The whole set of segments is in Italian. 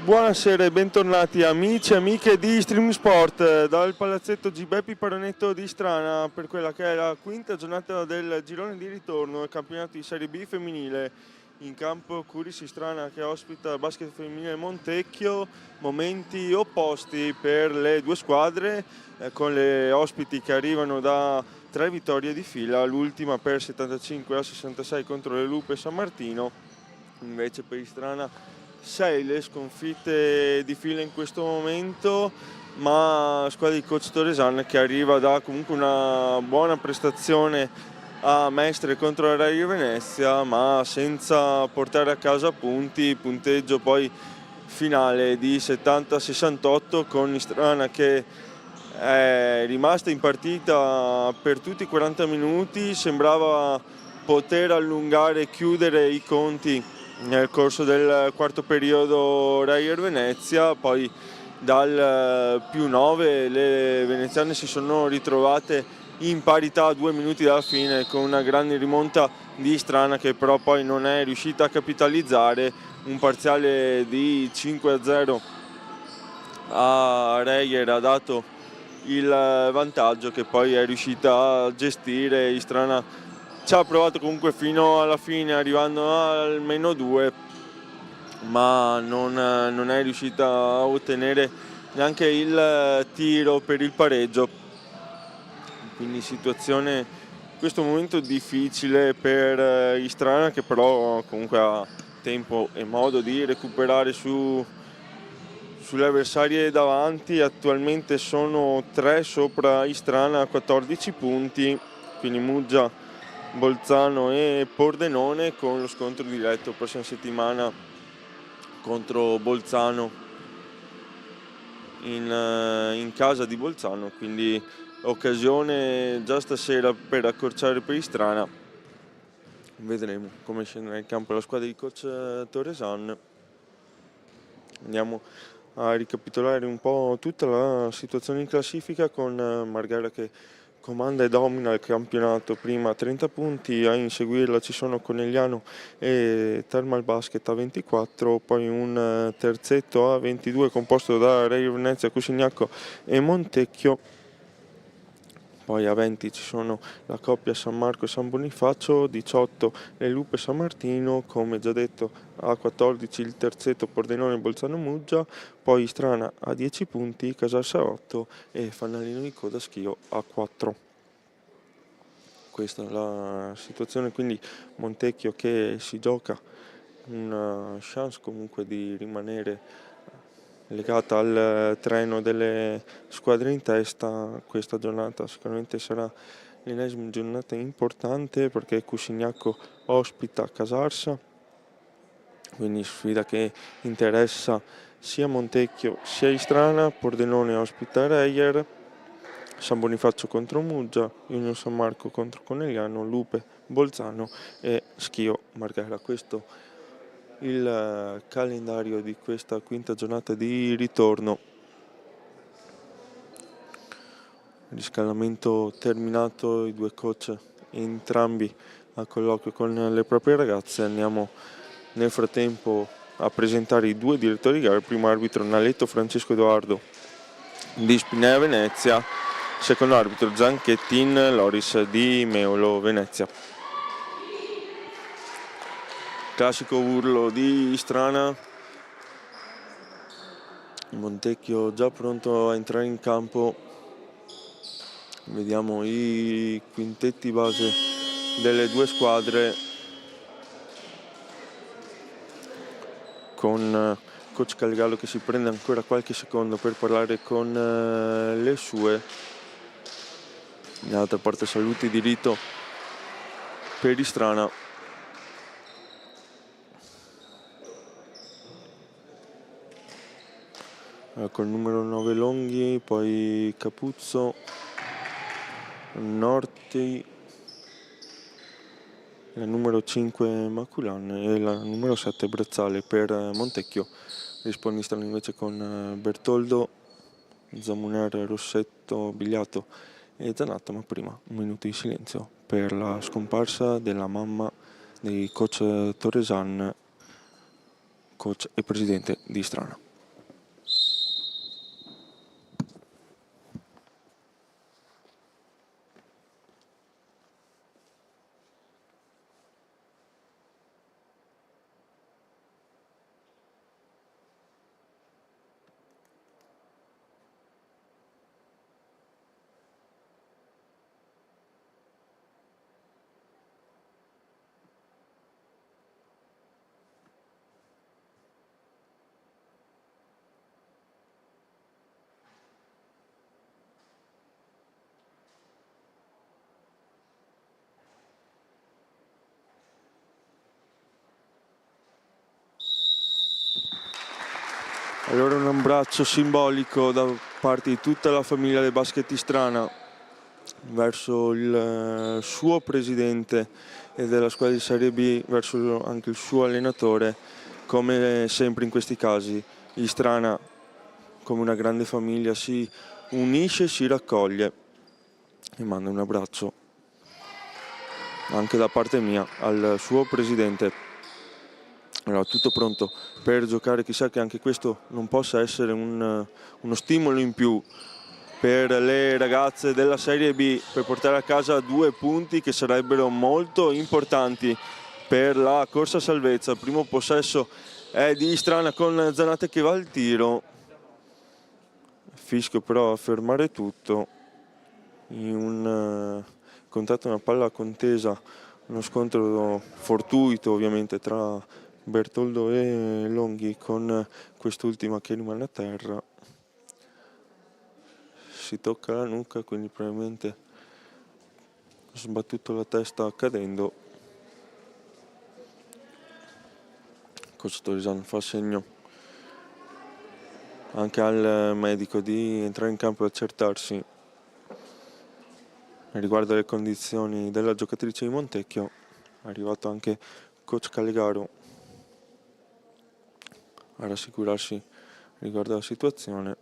Buonasera e bentornati amici e amiche di Stream Sport dal palazzetto Gibeppi Paronetto di Strana per quella che è la quinta giornata del girone di ritorno del campionato di Serie B femminile. In campo Curis Strana che ospita il basket femminile Montecchio, momenti opposti per le due squadre con le ospiti che arrivano da 3 vittorie di fila, l'ultima per 75-66 contro le Lupe San Martino, invece per Istrana 6 le sconfitte di fila in questo momento, ma squadra di coach Toresan che arriva da comunque una buona prestazione a Mestre contro la Reggio Venezia, ma senza portare a casa punti, punteggio poi finale di 70-68 con Istrana che è rimasta in partita per tutti i 40 minuti, sembrava poter allungare e chiudere i conti nel corso del quarto periodo Reggio Venezia, poi dal +9 le veneziane si sono ritrovate in parità a 2 minuti dalla fine con una grande rimonta di Strana che però poi non è riuscita a capitalizzare. Un parziale di 5-0 a Reggio ha dato il vantaggio che poi è riuscita a gestire. Istrana ci ha provato comunque fino alla fine arrivando al -2, ma non è riuscita a ottenere neanche il tiro per il pareggio, quindi situazione in questo momento difficile per Istrana che però comunque ha tempo e modo di recuperare sulle avversarie davanti. Attualmente sono 3 sopra Istrana a 14 punti, quindi Muggia, Bolzano e Pordenone, con lo scontro diretto prossima settimana contro Bolzano in casa di Bolzano, quindi occasione già stasera per accorciare per Istrana. Vedremo come scenderà in campo la squadra di coach Toresan. Andiamo a ricapitolare un po' tutta la situazione in classifica con Marghera che comanda e domina il campionato, prima a 30 punti, a inseguirla ci sono Conegliano e Thermal Basket a 24, poi un terzetto a 22 composto da Reggio Venezia, Cusignacco e Montecchio. Poi a 20 ci sono la coppia San Marco e San Bonifacio, 18 le Lupe San Martino, come già detto a 14 il terzetto Pordenone e Bolzano Muggia, poi Strana a 10 punti, Casalsa a 8 e Fannalino di Coda Schio a 4. Questa è la situazione, quindi Montecchio che si gioca una chance comunque di rimanere legata al treno delle squadre in testa. Questa giornata sicuramente sarà l'ennesima giornata importante perché Cusignacco ospita Casarsa, quindi sfida che interessa sia Montecchio sia Istrana. Pordenone ospita Reyer, San Bonifacio contro Muggia, Union San Marco contro Conegliano, Lupe, Bolzano e Schio Marghera. Questo il calendario di questa quinta giornata di ritorno. Riscaldamento terminato, i due coach entrambi a colloquio con le proprie ragazze. Andiamo nel frattempo a presentare i due direttori di gara. Il primo arbitro Naletto Francesco Edoardo di Spinea Venezia, secondo arbitro Zanchettin Loris di Meolo Venezia. Classico urlo di Istrana, Montecchio già pronto a entrare in campo. Vediamo i quintetti base delle due squadre con coach Calgallo che si prende ancora qualche secondo per parlare con le sue. Dall'altra parte saluti di rito per Istrana. Col numero 9 Longhi, poi Capuzzo, Norti, la numero 5 Maculan e la numero 7 Brezzale per Montecchio. Risponde Istrana invece con Bertoldo, Zamuner, Rossetto, Bigliato e Zanatta, ma prima un minuto di silenzio per la scomparsa della mamma di coach Toresan, coach e presidente di Istrana. Allora un abbraccio simbolico da parte di tutta la famiglia del basket Istrana verso il suo presidente e della squadra di Serie B, verso anche il suo allenatore. Come sempre in questi casi Istrana, come una grande famiglia, si unisce, si raccoglie, e manda un abbraccio anche da parte mia al suo presidente. Allora, tutto pronto per giocare, chissà che anche questo non possa essere uno stimolo in più per le ragazze della Serie B, per portare a casa 2 punti che sarebbero molto importanti per la corsa salvezza. Il primo possesso è di Istrana con Zanatta che va al tiro, fischio però a fermare tutto in un contatto, una palla contesa, uno scontro fortuito ovviamente tra Bertoldo e Longhi, con quest'ultima che rimane a terra, si tocca la nuca, quindi probabilmente ha sbattuto la testa cadendo. Coach Torisano fa segno anche al medico di entrare in campo e accertarsi riguardo alle condizioni della giocatrice di Montecchio. È arrivato anche coach Calegaro a rassicurarsi riguardo alla situazione.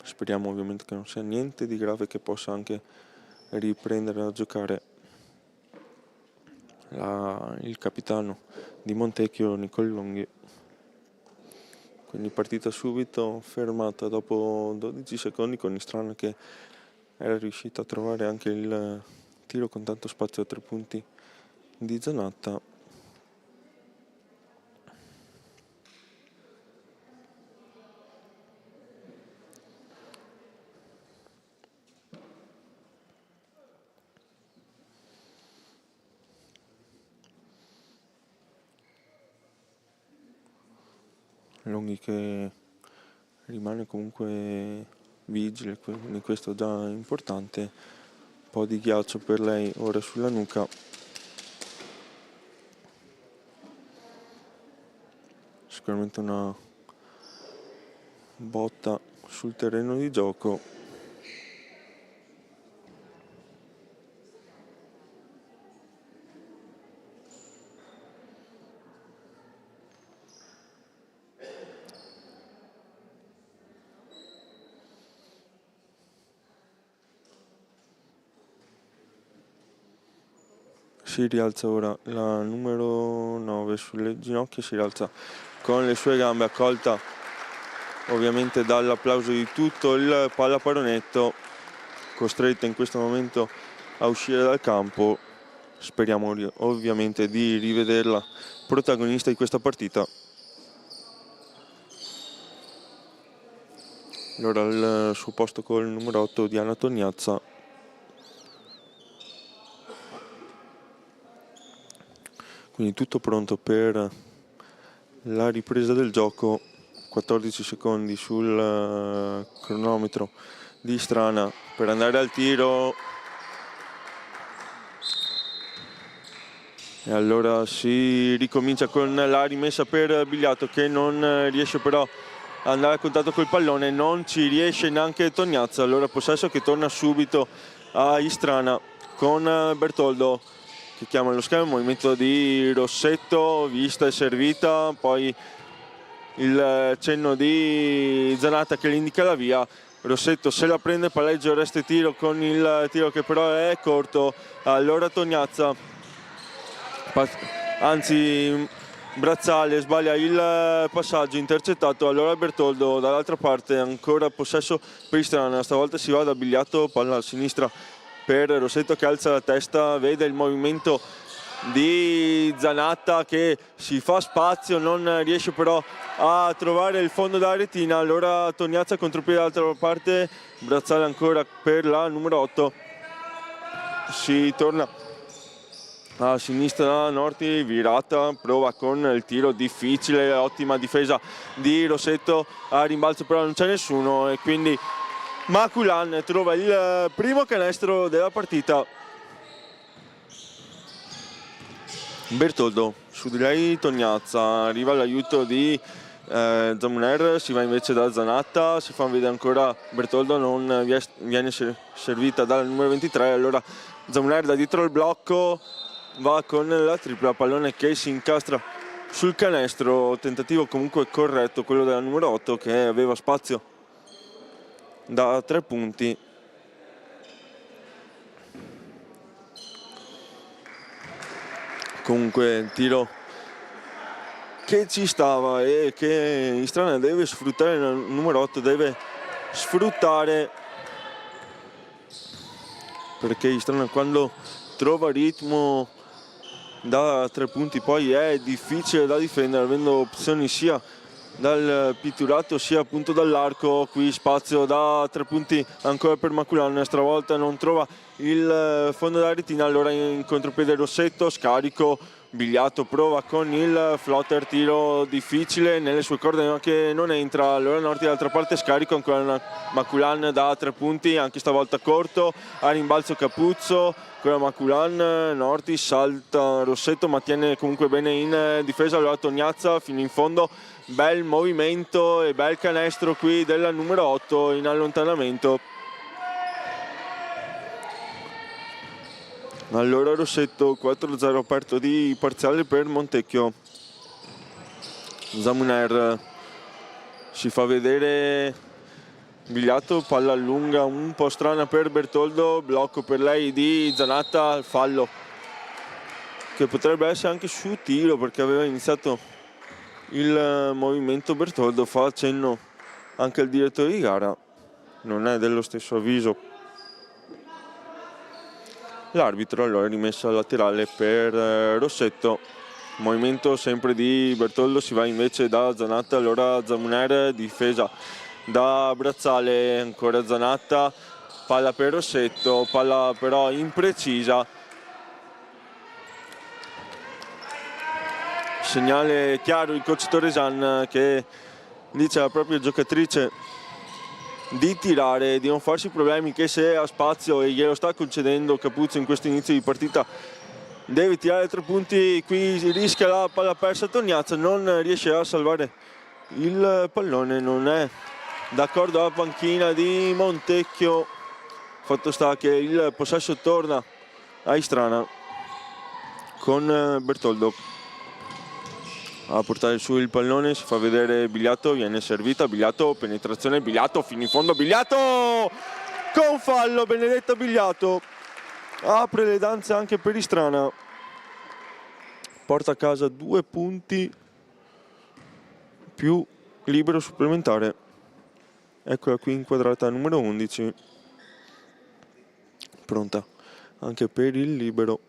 Speriamo ovviamente che non sia niente di grave, che possa anche riprendere a giocare il capitano di Montecchio, Nicole Longhi. Quindi partita subito fermata dopo 12 secondi, con Istrana che era riuscita a trovare anche il tiro con tanto spazio a 3 punti di Zanatta. Longhi che rimane comunque vigile, quindi questo è già importante. Un po' di ghiaccio per lei ora sulla nuca. Sicuramente una botta sul terreno di gioco. Si rialza ora la numero 9 sulle ginocchia, si rialza con le sue gambe, accolta ovviamente dall'applauso di tutto il pallaparonetto, costretta in questo momento a uscire dal campo. Speriamo ovviamente di rivederla protagonista di questa partita. Allora al suo posto col numero 8 Diana Tognazza. Quindi tutto pronto per la ripresa del gioco. 14 secondi sul cronometro di Istrana per andare al tiro. E allora si ricomincia con la rimessa per Bigliato, che non riesce però ad andare a contatto col pallone, non ci riesce neanche Tognazza. Allora possesso che torna subito a Istrana con Bertoldo che chiama lo schema, movimento di Rossetto, vista e servita, poi il cenno di Zanatta che le indica la via. Rossetto se la prende, palleggio, resta e tiro, con il tiro che però è corto. Allora Tognazza, anzi Brazzale, sbaglia il passaggio, intercettato. Allora Bertoldo dall'altra parte, ancora possesso per Istrana, stavolta si va da Bigliato, palla a sinistra per Rossetto che alza la testa, vede il movimento di Zanatta che si fa spazio, non riesce però a trovare il fondo della retina. Allora Tognazza contropiede dall'altra parte, Brazzale ancora per la numero 8, si torna a sinistra, Norti, virata, prova con il tiro difficile, ottima difesa di Rossetto, a rimbalzo però non c'è nessuno e quindi Maculan trova il primo canestro della partita. Bertoldo su di lei Tognazza, arriva all'aiuto di Zamuner si va invece da Zanatta, si fa vedere ancora Bertoldo, non viene servita dal numero 23, allora Zamuner da dietro il blocco va con la tripla, pallone che si incastra sul canestro, tentativo comunque corretto quello della numero 8 che aveva spazio da 3 punti. Comunque il tiro che ci stava e che Istrana deve sfruttare, il numero 8 deve sfruttare, perché Istrana quando trova ritmo da 3 punti poi è difficile da difendere, avendo opzioni sia dal pitturato sia appunto dall'arco. Qui spazio da 3 punti ancora per Maculan, stravolta non trova il fondo della retina, allora in contropiede Rossetto, scarico, Bigliato prova con il flotter, tiro difficile nelle sue corde ma che non entra, allora Norti dall'altra parte, scarico ancora Maculan da 3 punti, anche stavolta corto, a rimbalzo Capuzzo, ancora Maculan, Norti salta Rossetto ma tiene comunque bene in difesa, allora Tognazza fino in fondo, bel movimento e bel canestro qui della numero 8 in allontanamento. Allora Rossetto 4-0 aperto di parziale per Montecchio. Zamuner si fa vedere Bigliato, palla lunga un po' strana per Bertoldo, blocco per lei di Zanatta, fallo che potrebbe essere anche su tiro perché aveva iniziato il movimento Bertoldo, fa accenno anche il direttore di gara, non è dello stesso avviso l'arbitro, allora rimessa laterale per Rossetto. Movimento sempre di Bertoldo, si va invece da Zanatta, allora Zamuner, difesa da Brazzale, ancora Zanatta, palla per Rossetto, palla però imprecisa. Segnale chiaro il coach Torresan che dice alla propria giocatrice di tirare, di non farsi problemi, che se ha spazio e glielo sta concedendo Capuzzo in questo inizio di partita deve tirare 3 punti. Qui rischia la palla persa, Tognazza non riesce a salvare il pallone, non è d'accordo la panchina di Montecchio, fatto sta che il possesso torna a Istrana con Bertoldo a portare su il pallone, si fa vedere Bigliato, viene servita, Bigliato, penetrazione, Bigliato fino in fondo, Bigliato con fallo, Benedetta Bigliato apre le danze anche per Istrana, porta a casa 2 punti più libero supplementare. Eccola qui inquadrata numero 11, pronta anche per il libero.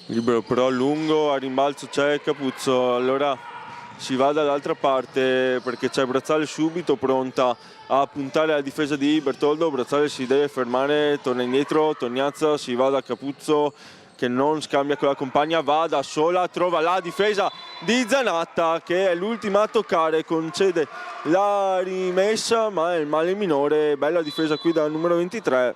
Libero però lungo, a rimbalzo c'è Capuzzo, allora si va dall'altra parte perché c'è Brazzale subito pronta a puntare alla difesa di Bertoldo. Brazzale si deve fermare, torna indietro, Tognazza si va da Capuzzo che non scambia con la compagna, va da sola, trova la difesa di Zanatta che è l'ultima a toccare, concede la rimessa ma è il male minore. Bella difesa qui dal numero 23,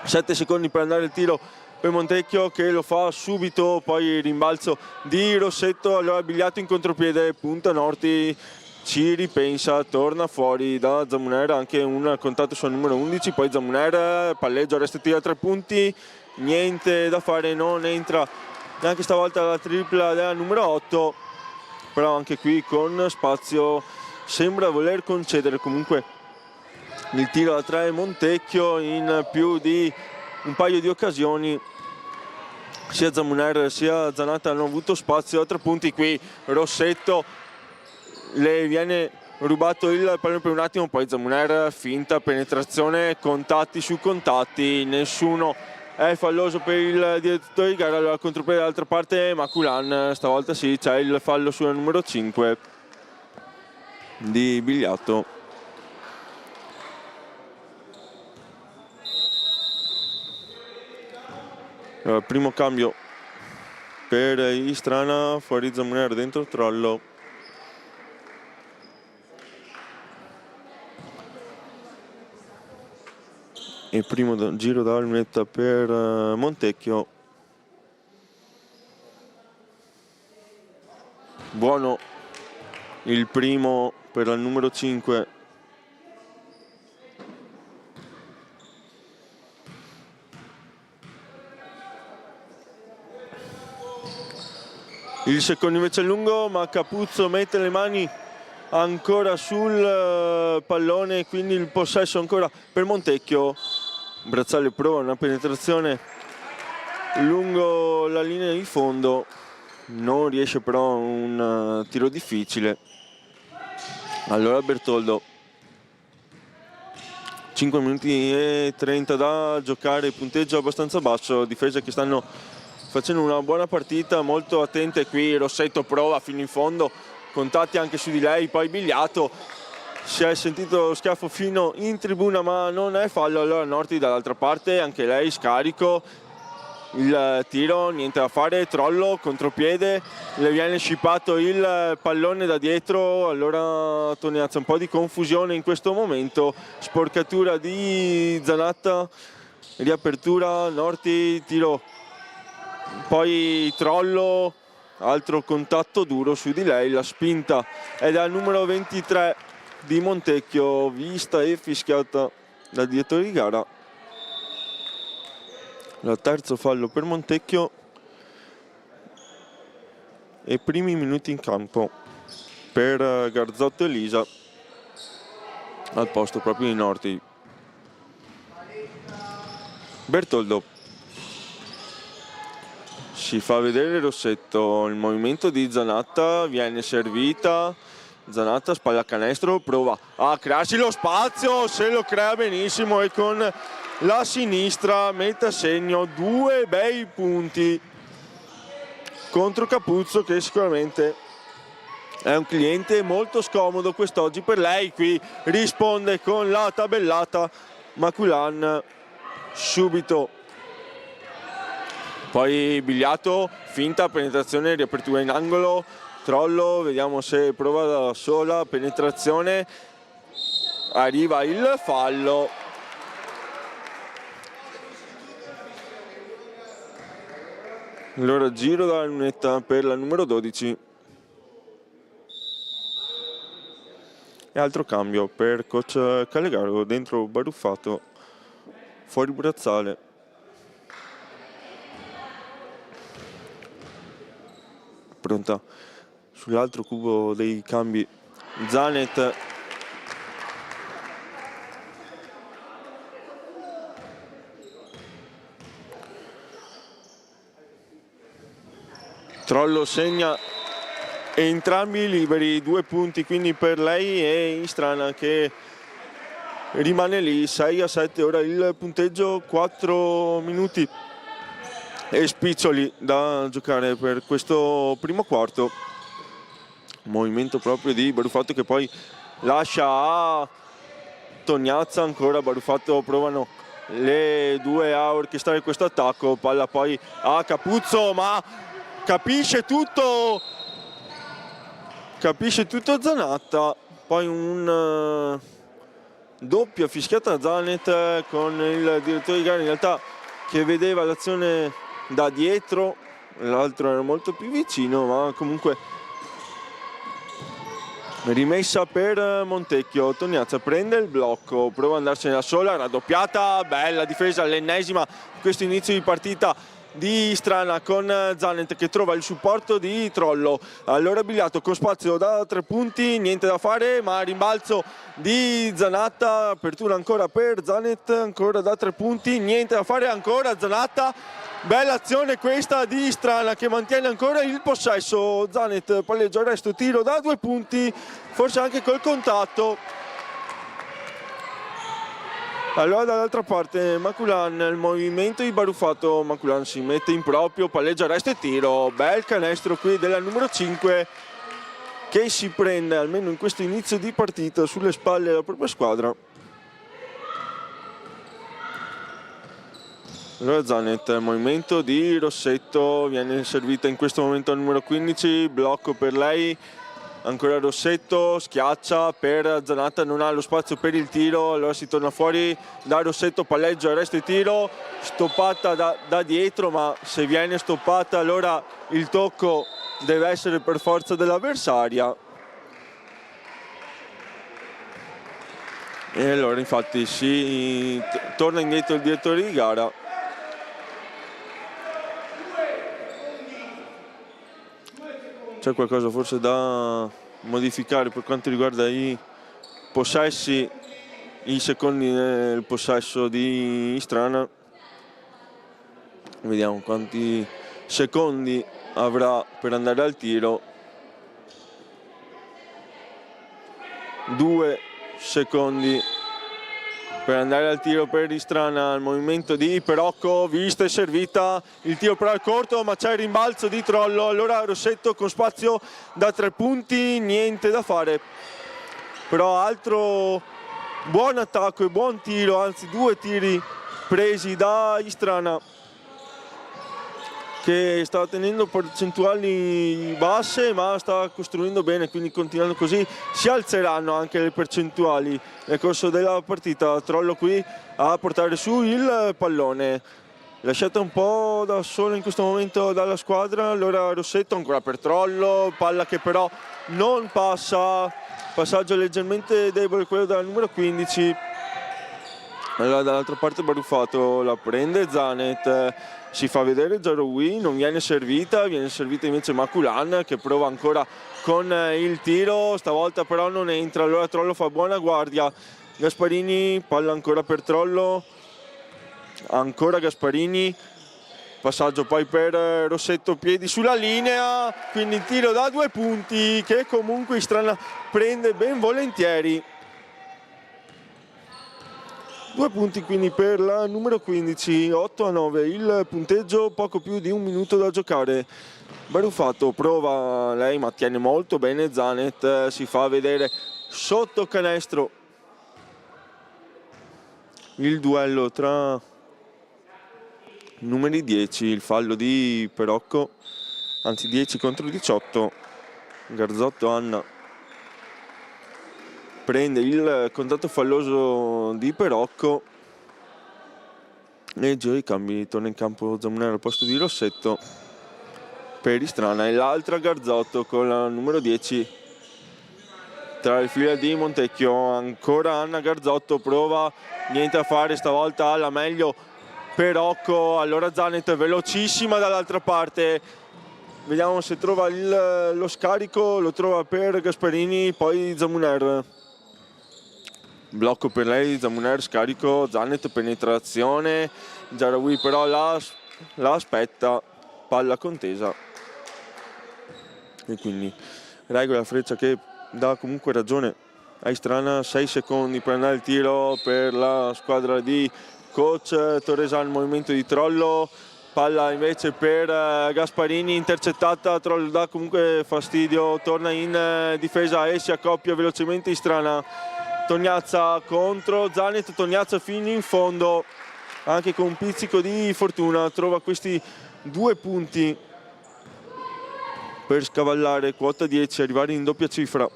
7 secondi per andare il tiro per Montecchio che lo fa subito, poi il rimbalzo di Rossetto, allora Bigliato in contropiede, punta Norti, ci ripensa, torna fuori da Zamuner, anche un contatto sul numero 11, poi Zamuner, palleggio, resta tira 3 punti, niente da fare, non entra neanche stavolta la tripla della numero 8, però anche qui con spazio sembra voler concedere comunque il tiro da 3 Montecchio in più di un paio di occasioni. Sia Zamuner sia Zanatta hanno avuto spazio da 3 punti. Qui Rossetto le viene rubato il pallone per un attimo, poi Zamuner finta penetrazione, contatti su contatti, nessuno è falloso per il direttore di gara. Allora contropiede dall'altra parte Maculan, stavolta sì, c'è il fallo sulla numero 5 di Bigliato. Allora, primo cambio per Istrana, fuori Zamuner, dentro Trollo. E primo giro da lunetta per Montecchio. Buono il primo per la numero 5. Il secondo invece è lungo, ma Capuzzo mette le mani ancora sul pallone, quindi il possesso ancora per Montecchio. Brazzale prova una penetrazione lungo la linea di fondo, non riesce però a un tiro difficile. Allora Bertoldo, 5 minuti e 30 da giocare, punteggio abbastanza basso, difese che stanno facendo una buona partita, molto attente qui. Rossetto prova fino in fondo, contatti anche su di lei, poi Bigliato, si è sentito lo schiaffo fino in tribuna ma non è fallo. Allora Norti dall'altra parte, anche lei scarico, il tiro, niente da fare, Trollo, contropiede, le viene scippato il pallone da dietro. Allora Toniazza, un po' di confusione in questo momento, sporcatura di Zanatta, riapertura, Norti, tiro, poi Trollo, altro contatto duro su di lei, la spinta è dal numero 23 di Montecchio, vista e fischiata dal direttore di gara. Il terzo fallo per Montecchio e primi minuti in campo per Garzotto e Elisa al posto proprio di Norti. Bertoldo, si fa vedere Rossetto, il movimento di Zanatta, viene servita, Zanatta spalla canestro, prova a crearsi lo spazio, se lo crea benissimo e con la sinistra mette a segno 2 bei punti contro Capuzzo, che sicuramente è un cliente molto scomodo quest'oggi per lei. Qui risponde con la tabellata Maculan subito. Poi Bigliato, finta, penetrazione, riapertura in angolo, Trollo, vediamo se prova da sola, penetrazione, arriva il fallo. Allora giro dalla lunetta per la numero 12. E altro cambio per coach Calegaro, dentro Baruffato, fuori Brazzale. Pronta sull'altro cubo dei cambi Zanet. Trollo segna entrambi liberi, 2 punti quindi per lei e Istrana che rimane lì 6-7. Ora il punteggio, 4 minuti e spiccioli da giocare per questo primo quarto. Movimento proprio di Baruffato che poi lascia a Tognazza, ancora Baruffato, provano le due a orchestrare questo attacco, palla poi a Capuzzo ma capisce tutto Zanatta, poi un doppia fischiata a Zanet con il direttore di gara in realtà che vedeva l'azione da dietro, l'altro era molto più vicino, ma comunque rimessa per Montecchio. Tognazza prende il blocco, prova ad andarsene da sola, raddoppiata, bella difesa, l'ennesima questo inizio di partita di Strana con Zanet che trova il supporto di Trollo. Allora Bigliato con spazio da 3 punti, niente da fare, ma rimbalzo di Zanatta, apertura ancora per Zanet, ancora da 3 punti, niente da fare, ancora Zanatta, bella azione questa di Strana che mantiene ancora il possesso. Zanet palleggia il resto, tiro da 2 punti, forse anche col contatto. Allora dall'altra parte Maculan, il movimento di Baruffato, Maculan si mette in proprio, palleggia resto e tiro, bel canestro qui della numero 5 che si prende almeno in questo inizio di partita sulle spalle della propria squadra. Allora Zanet, movimento di Rossetto, viene servita in questo momento al numero 15, blocco per lei, ancora Rossetto, schiaccia per Zanatta, non ha lo spazio per il tiro, allora si torna fuori da Rossetto, palleggio, arresto e tiro, stoppata da dietro, ma se viene stoppata allora il tocco deve essere per forza dell'avversaria. E allora infatti si torna indietro il direttore di gara. C'è qualcosa forse da modificare per quanto riguarda i possessi, i secondi nel possesso di Istrana. Vediamo quanti secondi avrà per andare al tiro. 2 secondi per andare al tiro per Istrana. Il movimento di Perocco, vista e servita, il tiro però è corto, ma c'è il rimbalzo di Trollo. Allora Rossetto con spazio da 3 punti, niente da fare. Però altro buon attacco e buon tiro, anzi 2 tiri presi da Istrana, che sta tenendo percentuali basse ma sta costruendo bene, quindi continuando così si alzeranno anche le percentuali nel corso della partita. Trollo qui a portare su il pallone, lasciata un po' da solo in questo momento dalla squadra. Allora Rossetto ancora per Trollo, palla che però non passa, passaggio leggermente debole quello della numero 15. Allora dall'altra parte Baruffato la prende Zanet, si fa vedere Giaroui, non viene servita invece Maculan che prova ancora con il tiro, stavolta però non entra, allora Trollo fa buona guardia. Gasparini, palla ancora per Trollo, ancora Gasparini, passaggio poi per Rossetto, piedi sulla linea, quindi il tiro da 2 punti che comunque Istrana prende ben volentieri. 2 punti quindi per la numero 15, 8-9 il punteggio, poco più di un minuto da giocare. Baruffato prova lei ma tiene molto bene Zanet, si fa vedere sotto canestro il duello tra numeri 10, il fallo di Perocco, anzi 10 contro 18, Garzotto Anna prende il contatto falloso di Perocco e giro i cambi, torna in campo Zamunero al posto di Rossetto per Istrana e l'altra Garzotto con la numero 10 tra le fila di Montecchio. Ancora Anna Garzotto, prova, niente a fare, stavolta alla meglio Perocco, allora Zanet velocissima dall'altra parte, vediamo se trova lo scarico, lo trova per Gasparini, poi Zamuner. Blocco per lei, Zamuner, scarico, Zanet, penetrazione, Giarawi però la aspetta, palla contesa e quindi regola Freccia che dà comunque ragione a Istrana. 6 secondi per andare al tiro per la squadra di coach Torresan, movimento di Trollo, palla invece per Gasparini, intercettata, Trollo dà comunque fastidio, torna in difesa e si accoppia velocemente Istrana. Tognazza contro Zanet, Tognazza fino in fondo, anche con un pizzico di fortuna trova questi 2 punti per scavallare quota 10, arrivare in doppia cifra.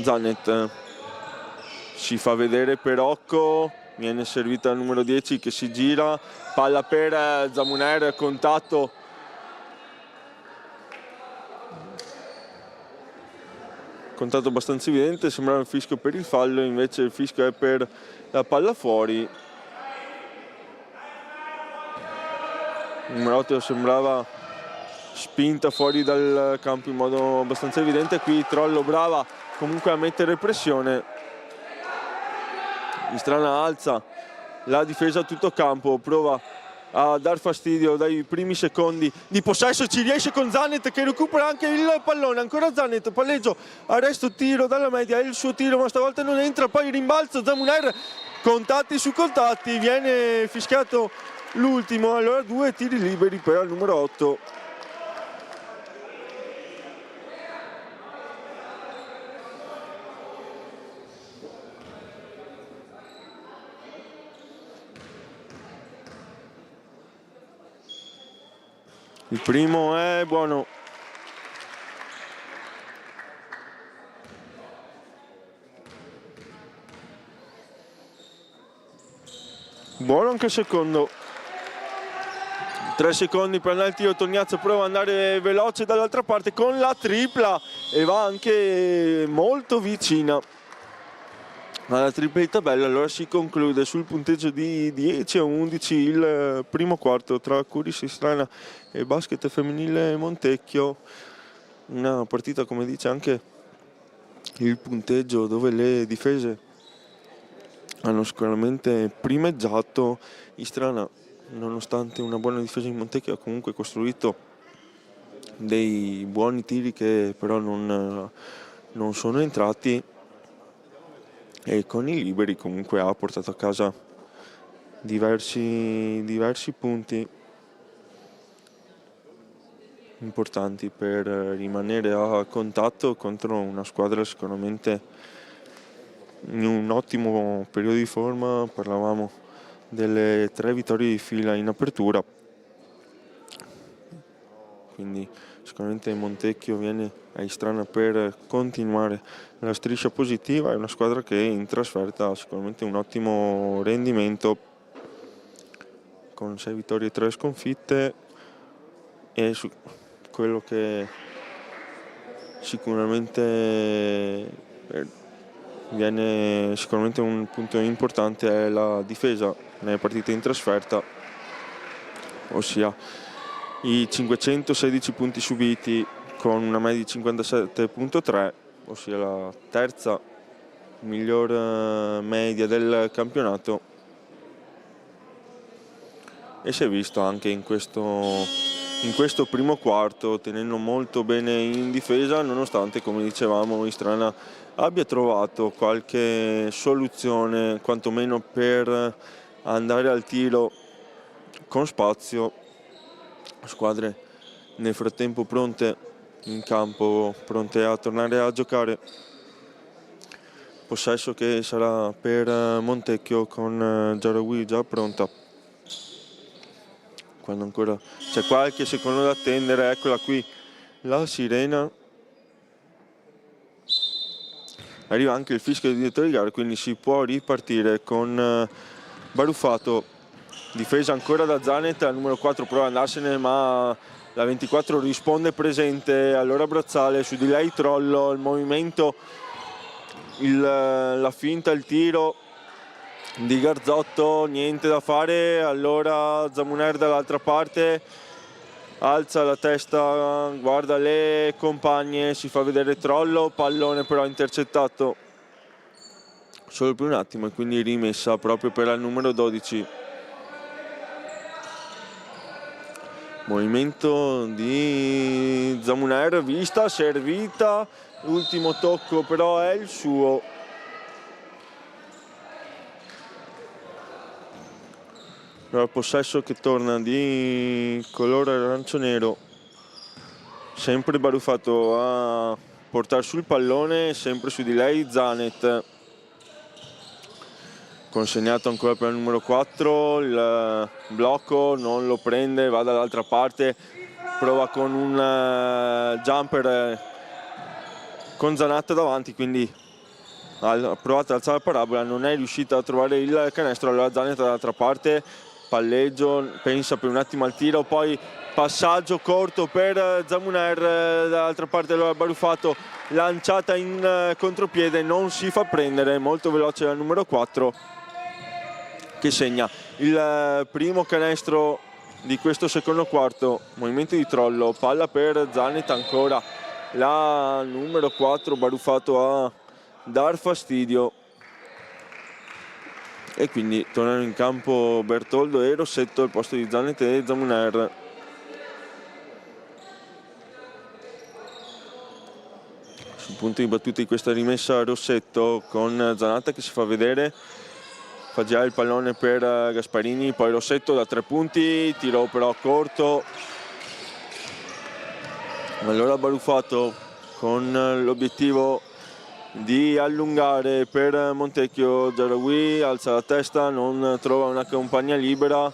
Zanet si fa vedere Perocco, viene servita al numero 10 che si gira, palla per Zamuner, contatto abbastanza evidente, sembrava il fischio per il fallo, invece il fischio è per la palla fuori. Il numero 8 sembrava spinta fuori dal campo in modo abbastanza evidente. Qui Trollo brava comunque a mettere pressione. Istrana alza la difesa a tutto campo, prova a dar fastidio dai primi secondi di possesso, ci riesce con Zanet che recupera anche il pallone, ancora Zanet, palleggio, arresto, tiro dalla media, è il suo tiro ma stavolta non entra, poi rimbalzo, Zamuner, contatti su contatti, viene fischiato l'ultimo, allora 2 tiri liberi per il numero 8. Il primo è buono Buono anche il secondo. 3 secondi per andare al tiro. Tognazzo prova ad andare veloce dall'altra parte con la tripla e va anche molto vicina alla tripla di tabella. Allora si conclude sul punteggio di 10-11 il primo quarto tra Curi Sistrana e Basket Femminile Montecchio. Una partita, come dice anche il punteggio, dove le difese hanno sicuramente primeggiato. Istrana, nonostante una buona difesa in Montecchio, ha comunque costruito dei buoni tiri che però non sono entrati, e con i liberi comunque ha portato a casa diversi punti importanti per rimanere a contatto contro una squadra sicuramente in un ottimo periodo di forma. Parlavamo delle 3 vittorie di fila in apertura, quindi sicuramente Montecchio viene a Istrana per continuare la striscia positiva. È una squadra che in trasferta ha sicuramente un ottimo rendimento, con 6 vittorie e 3 sconfitte, e su quello che sicuramente viene sicuramente un punto importante è la difesa nelle partite in trasferta, ossia i 516 punti subiti con una media di 57,3, ossia la terza miglior media del campionato, e si è visto anche in questo primo quarto, tenendo molto bene in difesa, nonostante, come dicevamo, Istrana abbia trovato qualche soluzione quantomeno per andare al tiro con spazio. Squadre nel frattempo pronte in campo, pronte a tornare a giocare. Possesso che sarà per Montecchio, con Giarawi già pronta. Quando ancora c'è qualche secondo da attendere, eccola qui la sirena. Arriva anche il fischio di direttore di gara, quindi si può ripartire con Baruffato. Difesa ancora da Zanet, la numero 4 prova ad andarsene, ma la 24 risponde presente. Allora Brazzale, su di lei Trollo, il movimento, la finta, il tiro di Garzotto, niente da fare. Allora Zamuner dall'altra parte alza la testa, guarda le compagne, si fa vedere Trollo, pallone però intercettato solo per un attimo, e quindi rimessa proprio per la numero 12. Movimento di Zamuner, vista, servita, l'ultimo tocco però è il suo. Allora, possesso che torna di colore arancio-nero, sempre Baruffato a portare sul pallone, sempre su di lei Zanet, consegnato ancora per il numero 4, il blocco non lo prende, va dall'altra parte, prova con un jumper con Zanatta davanti, quindi ha provato ad alzare la parabola, non è riuscita a trovare il canestro. Allora Zanet dall'altra parte, palleggio, pensa per un attimo al tiro, poi passaggio corto per Zamuner, dall'altra parte allora Baruffato, lanciata in contropiede, non si fa prendere, molto veloce la numero 4 che segna il primo canestro di questo secondo quarto. Movimento di Trollo, palla per Zanet, ancora la numero 4 Baruffato a dar fastidio, e quindi tornano in campo Bertoldo e Rossetto al posto di Zanet e Zamuner. Sul punto di battuta di questa rimessa Rossetto, con Zanatta che si fa vedere, fa girare il pallone per Gasparini, poi Rossetto da 3 punti, tiro però corto. Allora Baruffato con l'obiettivo di allungare per Montecchio. Giarawi alza la testa, non trova una compagna libera.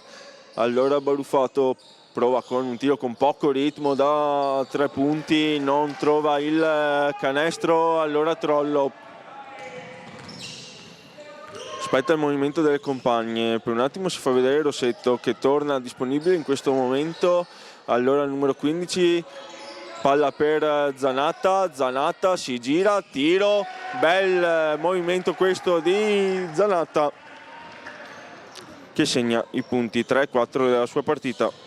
Allora Baruffato prova con un tiro con poco ritmo da 3 punti, non trova il canestro. Allora Trollo aspetta il movimento delle compagne, per un attimo si fa vedere Rossetto che torna disponibile in questo momento. Allora il numero 15, palla per Zanatta si gira, tiro, bel movimento questo di Zanatta che segna i punti 3-4 della sua partita.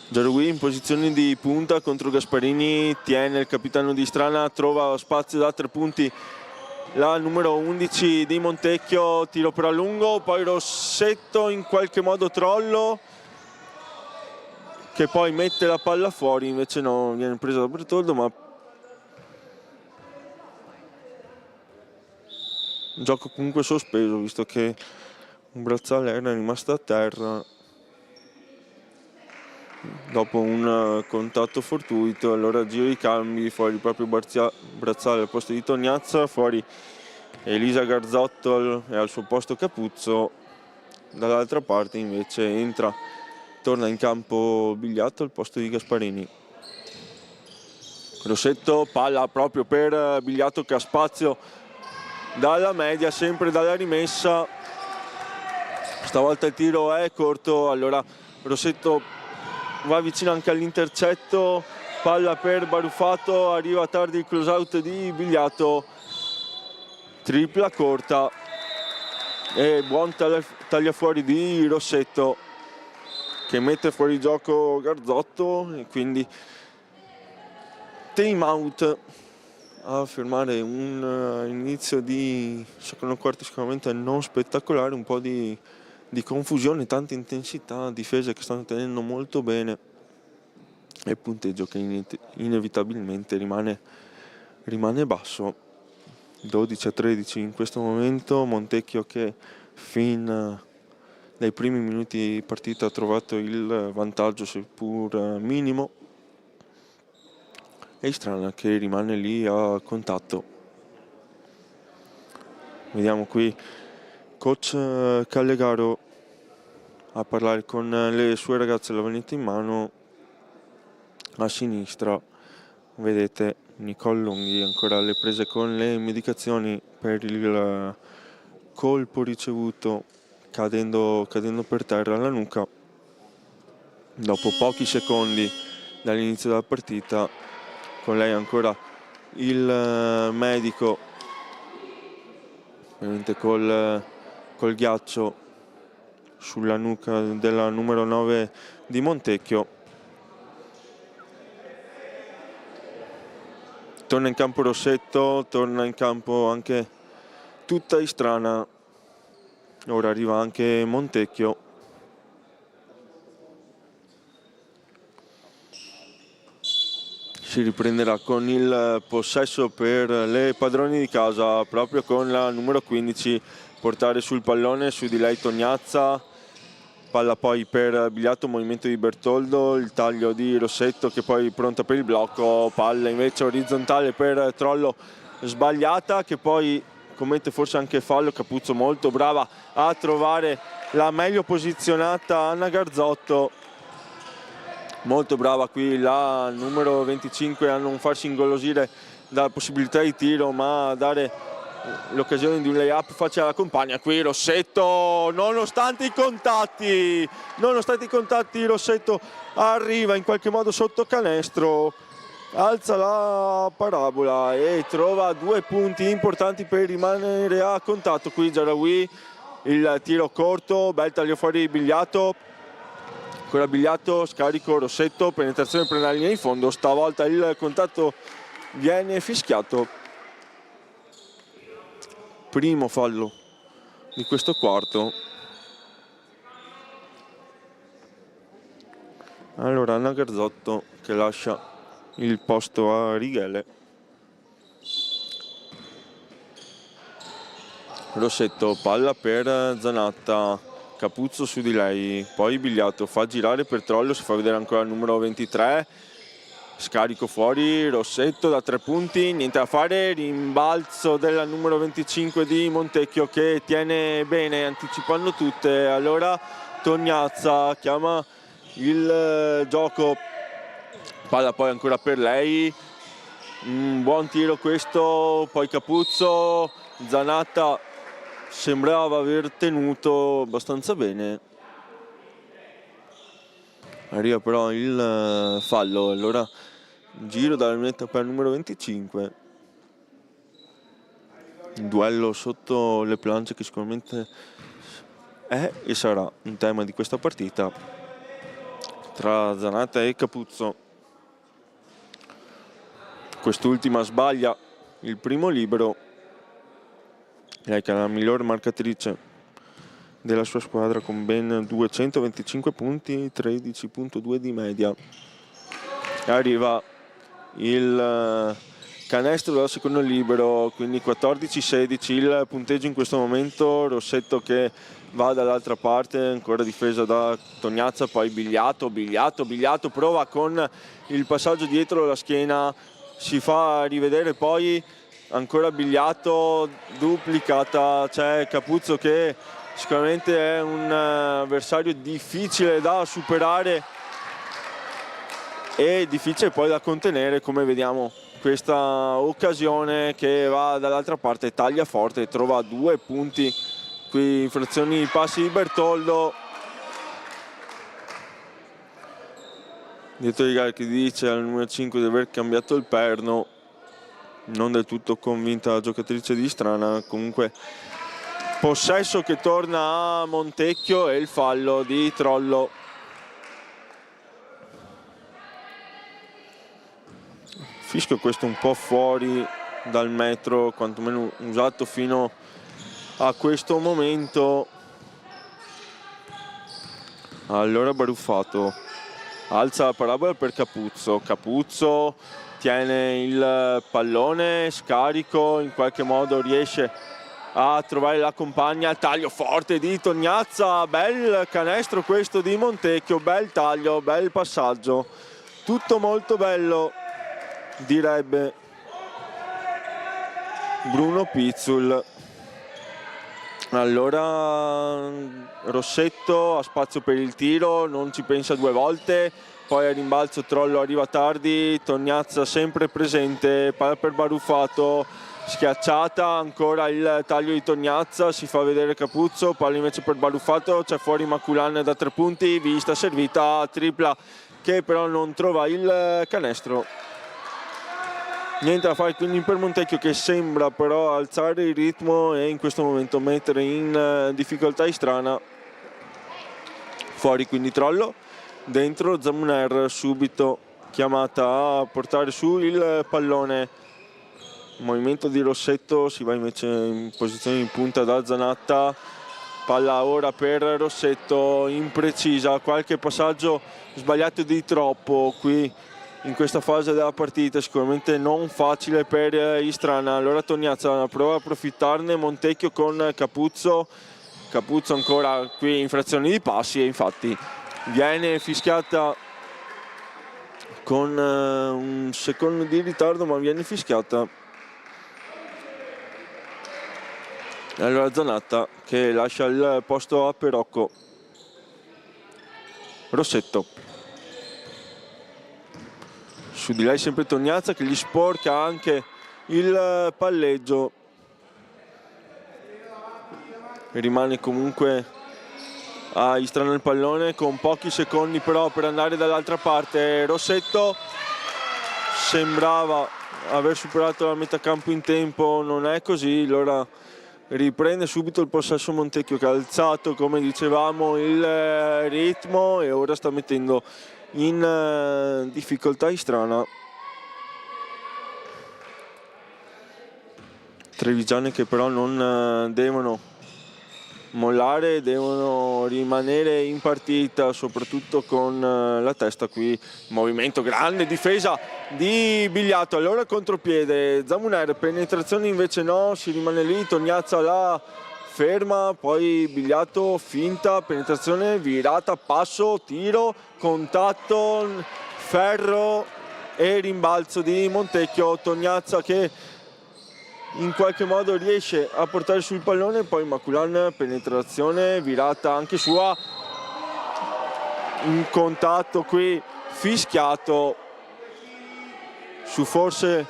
Giarugui in posizione di punta contro Gasparini, tiene il capitano di Strana, trova spazio da 3 punti la numero 11 di Montecchio, tiro per a lungo, poi Rossetto in qualche modo trollo che poi mette la palla fuori, invece no, viene presa da Bertoldo, ma un gioco comunque sospeso visto che un bracciale era rimasto a terra dopo un contatto fortuito. Allora giro i cambi, fuori il proprio bracciale al posto di Tognazza, fuori Elisa Garzotto e al suo posto Capuzzo, dall'altra parte invece torna in campo Bigliatto al posto di Gasparini. Rossetto, palla proprio per Bigliatto che ha spazio dalla media, sempre dalla rimessa, stavolta il tiro è corto, allora Rossetto va vicino anche all'intercetto, palla per Baruffato, arriva tardi il close out di Bigliatto, tripla corta e buon tagliafuori di Rossetto che mette fuori gioco Garzotto e quindi time out a fermare un inizio di secondo quarto sicuramente non spettacolare, un po' di confusione, tanta intensità, difese che stanno tenendo molto bene e il punteggio che inevitabilmente rimane basso, 12-13 in questo momento. Montecchio che fin dai primi minuti di partita ha trovato il vantaggio seppur minimo e Strana che rimane lì a contatto. Vediamo qui coach Callegaro a parlare con le sue ragazze, la vanetta in mano. A sinistra vedete Nicole Longhi ancora alle prese con le medicazioni per il colpo ricevuto cadendo per terra alla nuca dopo pochi secondi dall'inizio della partita. Con lei ancora il medico, ovviamente col ghiaccio sulla nuca della numero 9 di Montecchio. Torna in campo Rossetto, torna in campo anche tutta Istrana, ora arriva anche Montecchio. Si riprenderà con il possesso per le padroni di casa, proprio con la numero 15, portare sul pallone, su di lei Tognazza, palla poi per Bigliatto, movimento di Bertoldo, il taglio di Rossetto che poi pronta per il blocco, palla invece orizzontale per Trollo sbagliata che poi commette forse anche fallo. Capuzzo molto brava a trovare la meglio posizionata Anna Garzotto. Molto brava qui la numero 25 a non farsi ingolosire dalla possibilità di tiro, ma a dare l'occasione di un layup facile alla compagna. Qui Rossetto, nonostante i contatti Rossetto arriva in qualche modo sotto canestro, alza la parabola e trova 2 punti importanti per rimanere a contatto. Qui Giarawi, il tiro corto, bel taglio fuori di Bigliatto. Ancora Bigliatto, scarico Rossetto, penetrazione per la linea di fondo, stavolta il contatto viene fischiato. Primo fallo di questo quarto. Allora Anna Garzotto che lascia il posto a Righele. Rossetto, palla per Zanatta. Capuzzo su di lei, poi Bigliatto fa girare per Trollo, si fa vedere ancora il numero 23, scarico fuori, Rossetto da 3 punti, niente da fare, rimbalzo della numero 25 di Montecchio che tiene bene anticipando tutte. Allora Tognazza chiama il gioco, palla poi ancora per lei, Un buon tiro questo, poi Capuzzo, Zanatta sembrava aver tenuto abbastanza bene. Arriva però il fallo, allora giro dalla lunetta per il numero 25. Un duello sotto le planche che sicuramente è e sarà un tema di questa partita tra Zanatta e Capuzzo. Quest'ultima sbaglia il primo libero, lei che è la miglior marcatrice della sua squadra con ben 225 punti, 13.2 di media. Arriva il canestro dal secondo libero, quindi 14-16 il punteggio in questo momento. Rossetto che va dall'altra parte, ancora difesa da Tognazza, poi Bigliato prova con il passaggio dietro la schiena, si fa rivedere, poi ancora Bigliato, duplicata, c'è Capuzzo che sicuramente è un avversario difficile da superare e difficile poi da contenere, come vediamo questa occasione che va dall'altra parte, taglia forte, trova 2 punti, qui infrazioni i passi di Bertoldo. Dietro di gara che dice al numero 5 di aver cambiato il perno, non del tutto convinta la giocatrice di Strana. Comunque possesso che torna a Montecchio e il fallo di Trollo. Fischio questo un po' fuori dal metro, quantomeno usato fino a questo momento. Allora Baruffato alza la parabola per Capuzzo tiene il pallone, scarico, in qualche modo riesce a trovare la compagna, taglio forte di Tognazza, bel canestro questo di Montecchio, bel taglio, bel passaggio, tutto molto bello, direbbe Bruno Pizzul. Allora Rossetto ha spazio per il tiro, non ci pensa 2 volte, poi a rimbalzo Trollo arriva tardi, Tognazza sempre presente, palla per Baruffato, schiacciata, ancora il taglio di Tognazza, si fa vedere Capuzzo, palla invece per Baruffato, c'è fuori Maculan da 3 punti, vista servita, tripla che però non trova il canestro. Niente da fare quindi per Montecchio, che sembra però alzare il ritmo e in questo momento mettere in difficoltà Istrana. Fuori quindi Trollo, dentro Zamuner subito chiamata a portare su il pallone. Movimento di Rossetto, si va invece in posizione di punta da Zanatta, palla ora per Rossetto, imprecisa, qualche passaggio sbagliato di troppo qui in questa fase della partita, sicuramente non facile per Istrana. Allora Tognazza prova a approfittarne, Montecchio con Capuzzo ancora qui infrazioni di passi e infatti viene fischiata con un secondo di ritardo, ma viene fischiata. Allora Zanatta che lascia il posto a Perocco. Rossetto, su di lei sempre Tognazza che gli sporca anche il palleggio. Rimane comunque a Istrana il pallone con pochi secondi però per andare dall'altra parte. Rossetto sembrava aver superato la metà campo in tempo, non è così, allora riprende subito il possesso Montecchio che ha alzato, come dicevamo, il ritmo e ora sta mettendo in difficoltà Istrana. Trevigiane che però non devono mollare, devono rimanere in partita, soprattutto con la testa qui. Movimento, grande difesa di Bigliato, allora contropiede Zamuner, penetrazione invece no, si rimane lì, Tognazza la ferma, poi Bigliato, finta, penetrazione, virata, passo, tiro, contatto, ferro e rimbalzo di Montecchio. Tognazza che in qualche modo riesce a portare sul pallone, poi Maculan, penetrazione, virata anche sua, un contatto qui fischiato su forse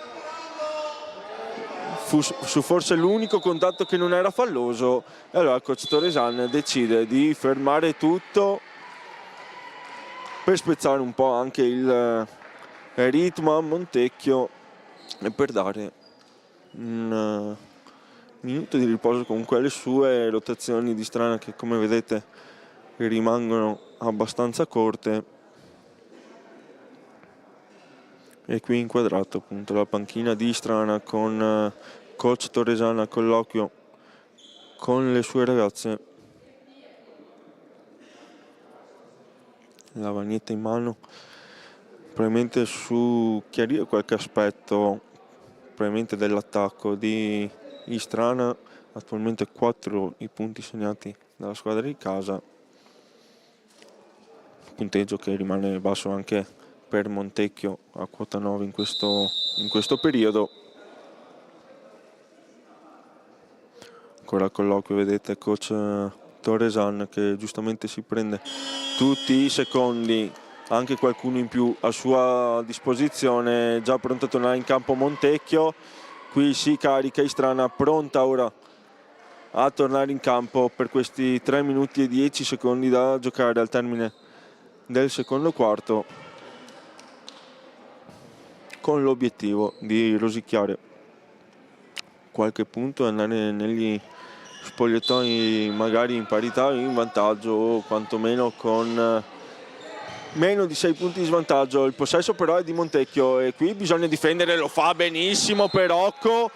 fu su forse l'unico contatto che non era falloso, e allora il coach Torresan decide di fermare tutto per spezzare un po' anche il ritmo a Montecchio e per dare un minuto di riposo con quelle sue rotazioni di Strana che, come vedete, rimangono abbastanza corte. E qui inquadrato appunto la panchina di Strana con coach Torresan a colloquio con le sue ragazze, la lavagnetta in mano, probabilmente su chiarire qualche aspetto probabilmente dell'attacco di Strana. Attualmente 4 i punti segnati dalla squadra di casa, punteggio che rimane basso anche per Montecchio a quota 9 in questo periodo. Ancora al colloquio vedete coach Torresan che giustamente si prende tutti i secondi, anche qualcuno in più a sua disposizione, già pronto a tornare in campo Montecchio. Qui si carica Strana, pronta ora a tornare in campo per questi 3 minuti e 10 secondi da giocare al termine del secondo quarto, con l'obiettivo di rosicchiare qualche punto e andare negli spogliatoi magari in parità o in vantaggio, o quantomeno con meno di 6 punti di svantaggio. Il possesso però è di Montecchio e qui bisogna difendere, lo fa benissimo Perocco,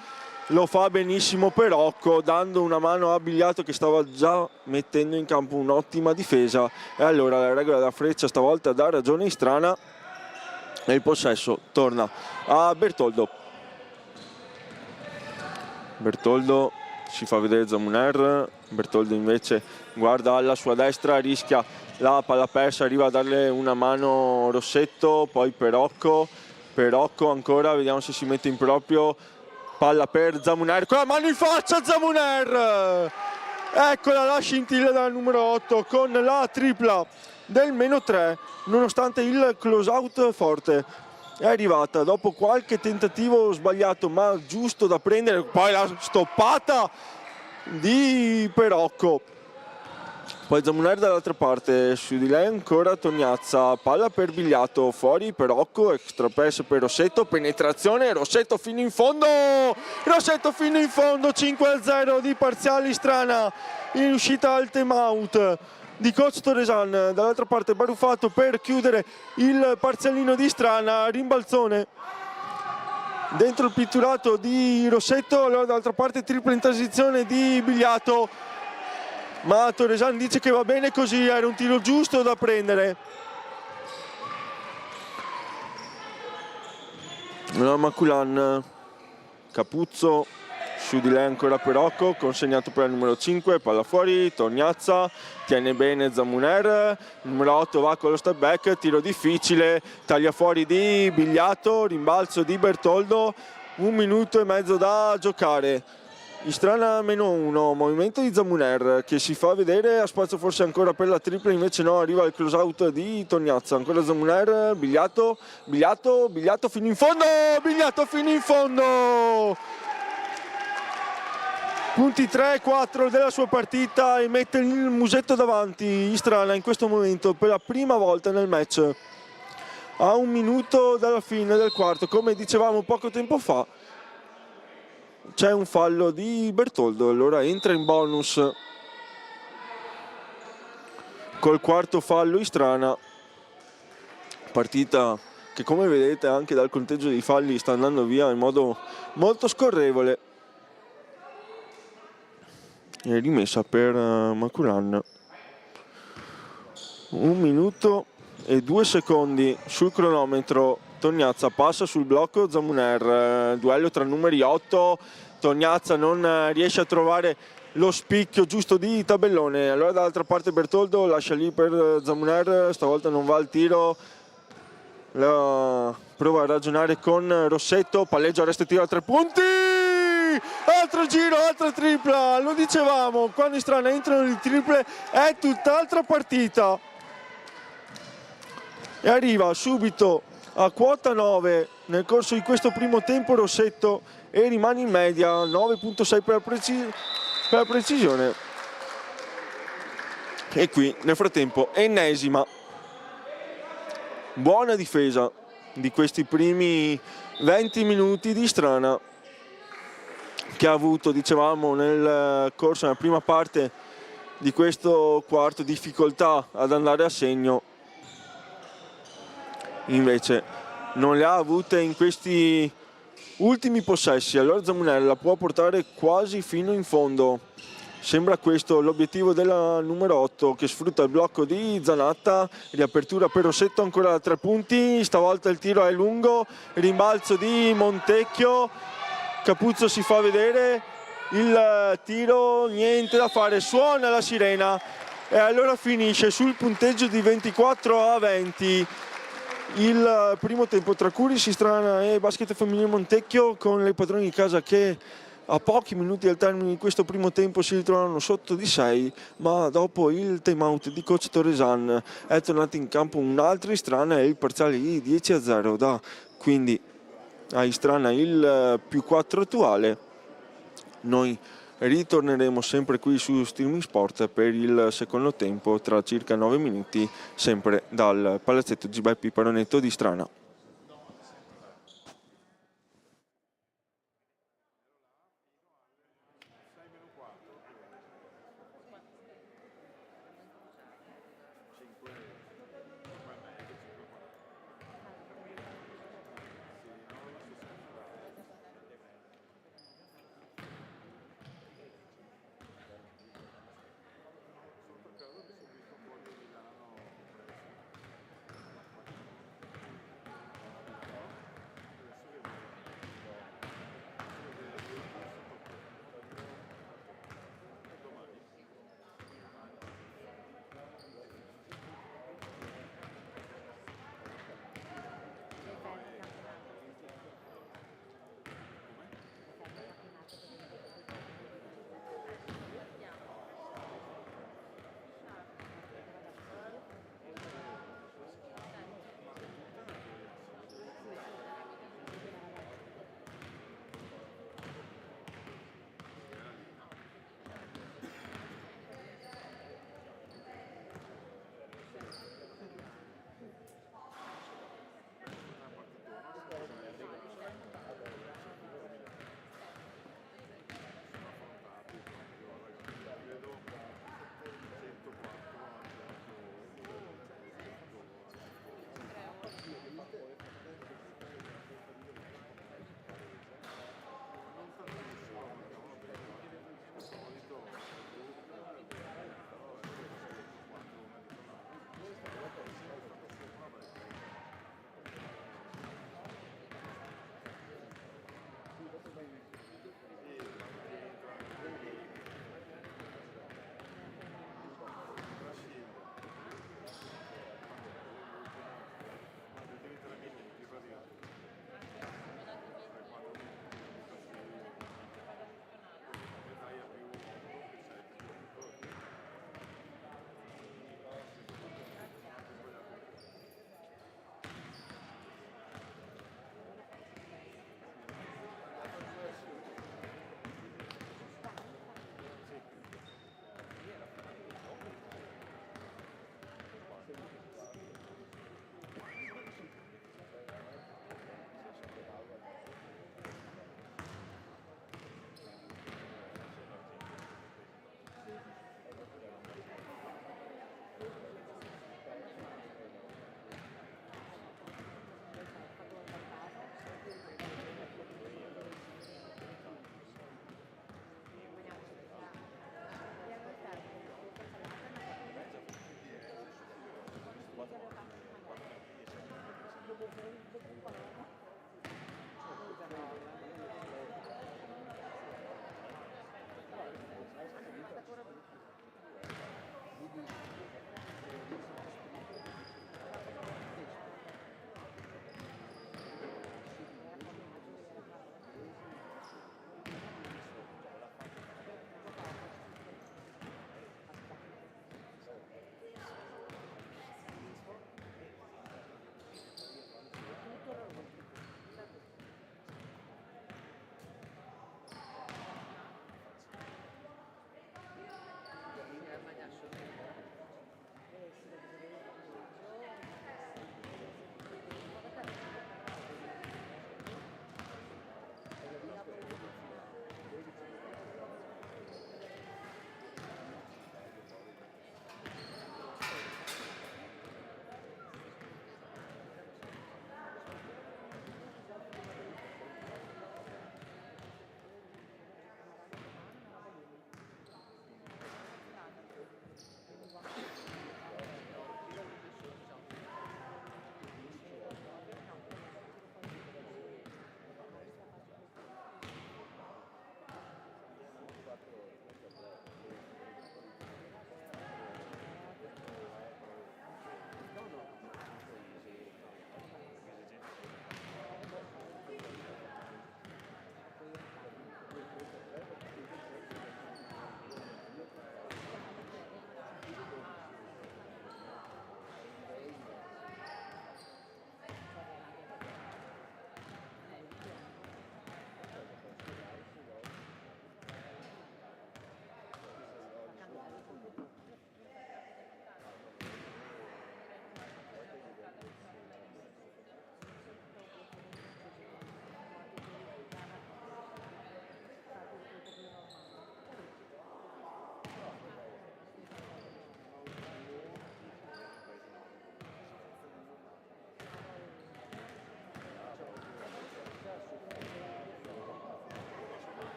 dando una mano a Bigliato che stava già mettendo in campo un'ottima difesa, e allora la regola da freccia stavolta dà ragione in Strana e il possesso torna a Bertoldo. Bertoldo si fa vedere Zamuner, Bertoldo invece guarda alla sua destra, rischia la palla persa, arriva a darle una mano Rossetto, poi Perocco ancora, vediamo se si mette in proprio, palla per Zamuner, con la mano in faccia Zamuner, eccola la scintilla dal numero 8 con la tripla del -3, nonostante il close out forte. È arrivata dopo qualche tentativo sbagliato ma giusto da prendere, poi la stoppata di Perocco, poi Zamuner dall'altra parte, su di lei ancora Tognazza, palla per Bigliato, fuori Perocco, extra pass per Rossetto, penetrazione, Rossetto fino in fondo, 5-0 di parziale Strana in uscita al time out di coach Torresan. Dall'altra parte Baruffato per chiudere il parzialino di Strana, rimbalzone dentro il pitturato di Rossetto, allora dall'altra parte tripla in transizione di Bigliato, ma Torresan dice che va bene così, era un tiro giusto da prendere. Allora Maculan, Capuzzo, su di lei ancora Perocco, consegnato per il numero 5, palla fuori, Tognazza, tiene bene Zamuner, il numero 8 va con lo step back, tiro difficile, taglia fuori di Bigliato, rimbalzo di Bertoldo, 1 minuto e mezzo da giocare. Strana -1, movimento di Zamuner che si fa vedere, ha spazio forse ancora per la tripla, invece no, arriva il close out di Tognazza, ancora Zamuner, Bigliato fino in fondo, punti 3-4 della sua partita e mette il musetto davanti Strana in questo momento per la prima volta nel match, a 1 minuto dalla fine del quarto. Come dicevamo poco tempo fa, c'è un fallo di Bertoldo, allora entra in bonus col quarto fallo Strana, partita che come vedete anche dal conteggio dei falli sta andando via in modo molto scorrevole. È rimessa per Maculan, 1 minuto e 2 secondi sul cronometro. Tognazza passa sul blocco Zamuner, duello tra numeri 8, Tognazza non riesce a trovare lo spicchio giusto di tabellone, allora dall'altra parte Bertoldo lascia lì per Zamuner, stavolta non va al tiro, prova a ragionare con Rossetto, palleggia, resta e tiro a 3 punti, altro giro, altra tripla, lo dicevamo, quando in Strana entrano le triple è tutt'altra partita. E arriva subito a quota 9 nel corso di questo primo tempo Rossetto e rimane in media 9,6 per la precisione. E qui nel frattempo ennesima buona difesa di questi primi 20 minuti di Strana, che ha avuto, dicevamo, nel corso della prima parte di questo quarto difficoltà ad andare a segno. Invece non le ha avute in questi ultimi possessi. Allora Zamunella può portare quasi fino in fondo. Sembra questo l'obiettivo della numero 8, che sfrutta il blocco di Zanatta. Riapertura per Rossetto, ancora da 3 punti. Stavolta il tiro è lungo. Rimbalzo di Montecchio. Capuzzo si fa vedere. Il tiro, niente da fare. Suona la sirena. E allora finisce sul punteggio di 24-20. Il primo tempo tra Curi Strana e Basket Femminile Montecchio, con le padrone di casa che a pochi minuti al termine di questo primo tempo si ritrovano sotto di 6, ma dopo il time out di coach Torresan è tornato in campo un'altra Istrana e il parziale di 10-0 dà quindi a Istrana il +4 attuale. Noi ritorneremo sempre qui su Streaming Sport per il secondo tempo tra circa 9 minuti, sempre dal palazzetto G. Beppi Paronetto di Strana.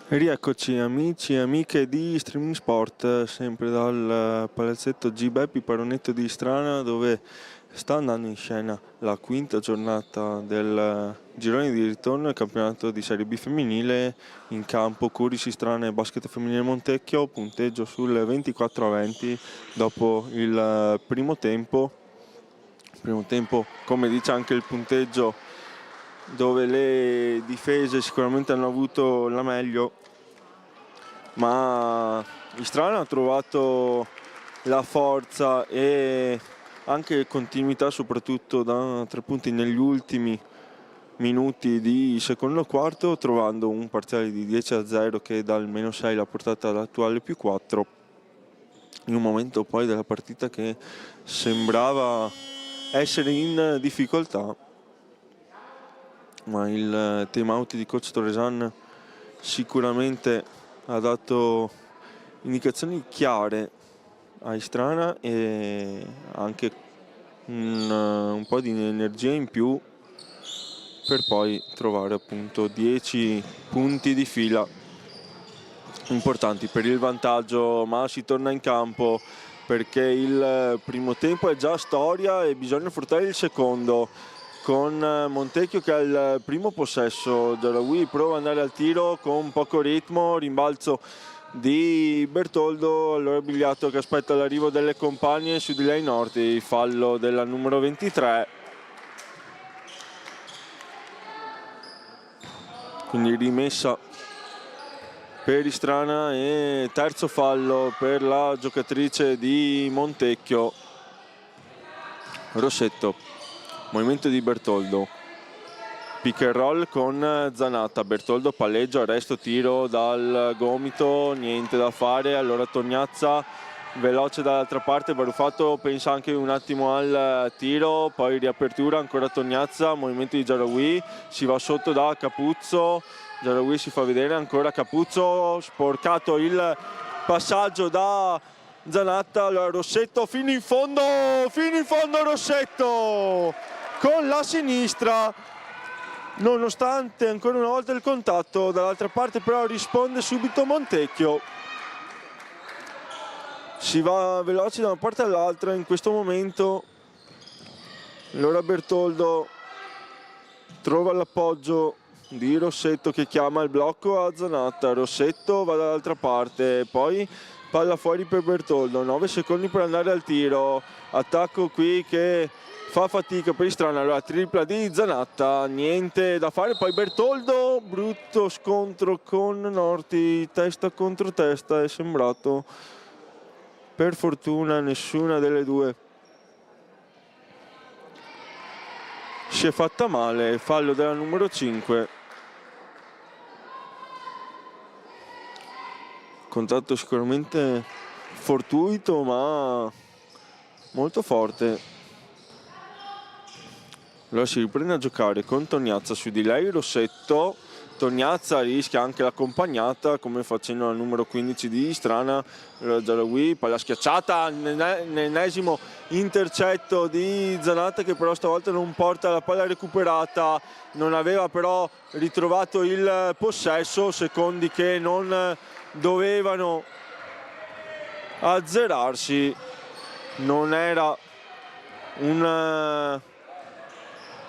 Rieccoci amici e amiche di Streaming Sport, sempre dal palazzetto G. Beppi Paronetto di Istrana, dove sta andando in scena la quinta giornata del girone di ritorno del campionato di Serie B femminile. In campo Curici Istrana e Basket Femminile Montecchio, punteggio sul 24-20 dopo il primo tempo. Primo tempo, come dice anche il punteggio, dove le difese sicuramente hanno avuto la meglio, ma Istrana ha trovato la forza e anche continuità, soprattutto da 3 punti negli ultimi minuti di secondo quarto, trovando un parziale di 10-0 che dal -6 l'ha portata all'attuale +4, in un momento poi della partita che sembrava essere in difficoltà, ma il time out di coach Torresan sicuramente ha dato indicazioni chiare a Istrana e anche un po' di energia in più per poi trovare appunto 10 punti di fila importanti per il vantaggio, ma si torna in campo perché il primo tempo è già storia e bisogna affrontare il secondo, con Montecchio che ha il primo possesso. Giarawi prova ad andare al tiro con poco ritmo, rimbalzo di Bertoldo, allora Bigliatto che aspetta l'arrivo delle compagne su di lei Norti, fallo della numero 23, quindi rimessa per Istrana e terzo fallo per la giocatrice di Montecchio. Rossetto, movimento di Bertoldo, pick and roll con Zanatta, Bertoldo palleggia, arresto, tiro dal gomito, niente da fare, allora Tognazza veloce dall'altra parte, Baruffato pensa anche un attimo al tiro, poi riapertura, ancora Tognazza, movimento di Giarawi, si va sotto da Capuzzo, Giarawi si fa vedere, ancora Capuzzo, sporcato il passaggio da Zanatta, allora Rossetto fino in fondo Rossetto con la sinistra, nonostante ancora una volta il contatto dall'altra parte, però risponde subito Montecchio. Si va veloci da una parte all'altra in questo momento, allora Bertoldo trova l'appoggio di Rossetto che chiama il blocco a Zanatta, Rossetto va dall'altra parte, poi palla fuori per Bertoldo, 9 secondi per andare al tiro, attacco qui che fa fatica per Istrana, allora tripla di Zanatta, niente da fare, poi Bertoldo, brutto scontro con Norti, testa contro testa, è sembrato, per fortuna nessuna delle due si è fatta male, fallo della numero 5. Contatto sicuramente fortuito ma molto forte. Allora si riprende a giocare con Tognazza su di lei, Rossetto. Tognazza rischia anche l'accompagnata come facendo la numero 15 di Istrana, Giarawi, palla schiacciata, l'ennesimo intercetto di Zanatta che però stavolta non porta la palla recuperata, non aveva però ritrovato il possesso, secondi che non dovevano azzerarsi, non era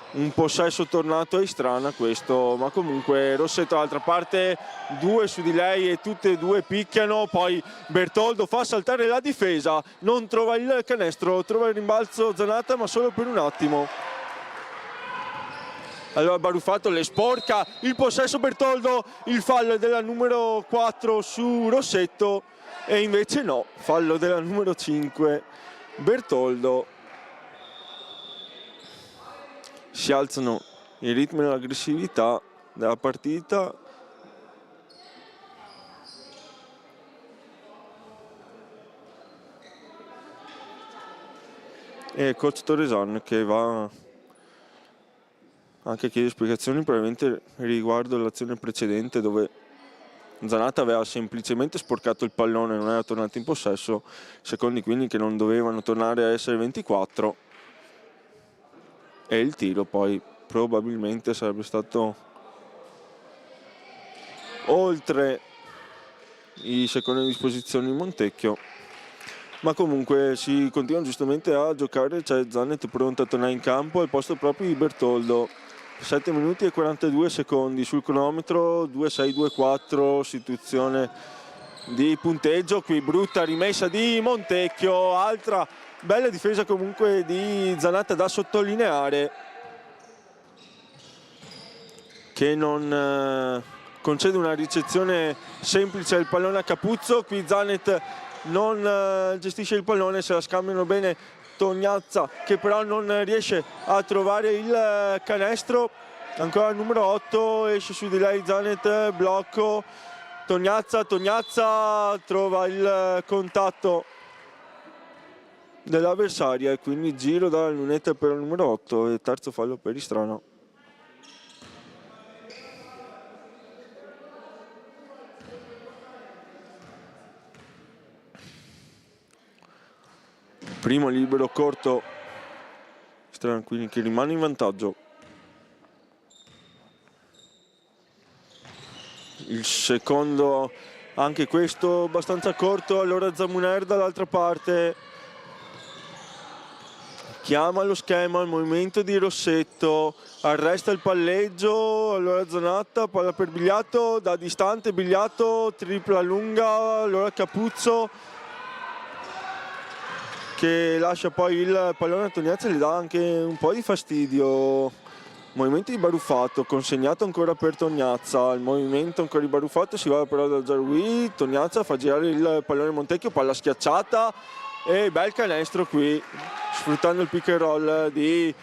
un possesso tornato a Istrana questo, ma comunque Rossetto dall'altra parte, due su di lei e tutte e due picchiano, poi Bertoldo fa saltare la difesa, non trova il canestro, trova il rimbalzo Zanatta ma solo per un attimo. Allora Baruffato le sporca il possesso Bertoldo, il fallo della numero 4 su Rossetto e invece no, fallo della numero 5 Bertoldo. Si alzano il ritmo e l'aggressività della partita. E coach Torresan che va anche a chiedere spiegazioni probabilmente riguardo l'azione precedente dove Zanatta aveva semplicemente sporcato il pallone e non era tornato in possesso, secondi quindi che non dovevano tornare a essere 24 e il tiro poi probabilmente sarebbe stato oltre i secondi a disposizione di Montecchio, ma comunque si continua giustamente a giocare. C'è Zanet pronto a tornare in campo al posto proprio di Bertoldo. 7 minuti e 42 secondi sul cronometro, 2-6-2-4, situazione di punteggio. Qui brutta rimessa di Montecchio, altra bella difesa comunque di Zanatta da sottolineare, che non concede una ricezione semplice al pallone a Capuzzo. Qui Zanet non gestisce il pallone, se la scambiano bene Tognazza, che però non riesce a trovare il canestro. Ancora il numero 8, esce su di lei Zanet, blocco, Tognazza trova il contatto dell'avversaria e quindi giro dalla lunetta per il numero 8 e terzo fallo per Istrana. Primo libero corto, Istrana quindi che rimane in vantaggio. Il secondo anche questo abbastanza corto, allora Zamuner dall'altra parte chiama lo schema, il movimento di Rossetto, arresta il palleggio, allora Zanatta, palla per Bigliato, da distante Bigliato, tripla lunga, allora Capuzzo che lascia poi il pallone a Tognazza e gli dà anche un po' di fastidio. Movimento di Baruffato, consegnato ancora per Tognazza, il movimento ancora di Baruffato, si va però da Zaroui, Tognazza fa girare il pallone Montecchio, palla schiacciata e bel canestro qui, sfruttando il pick and roll di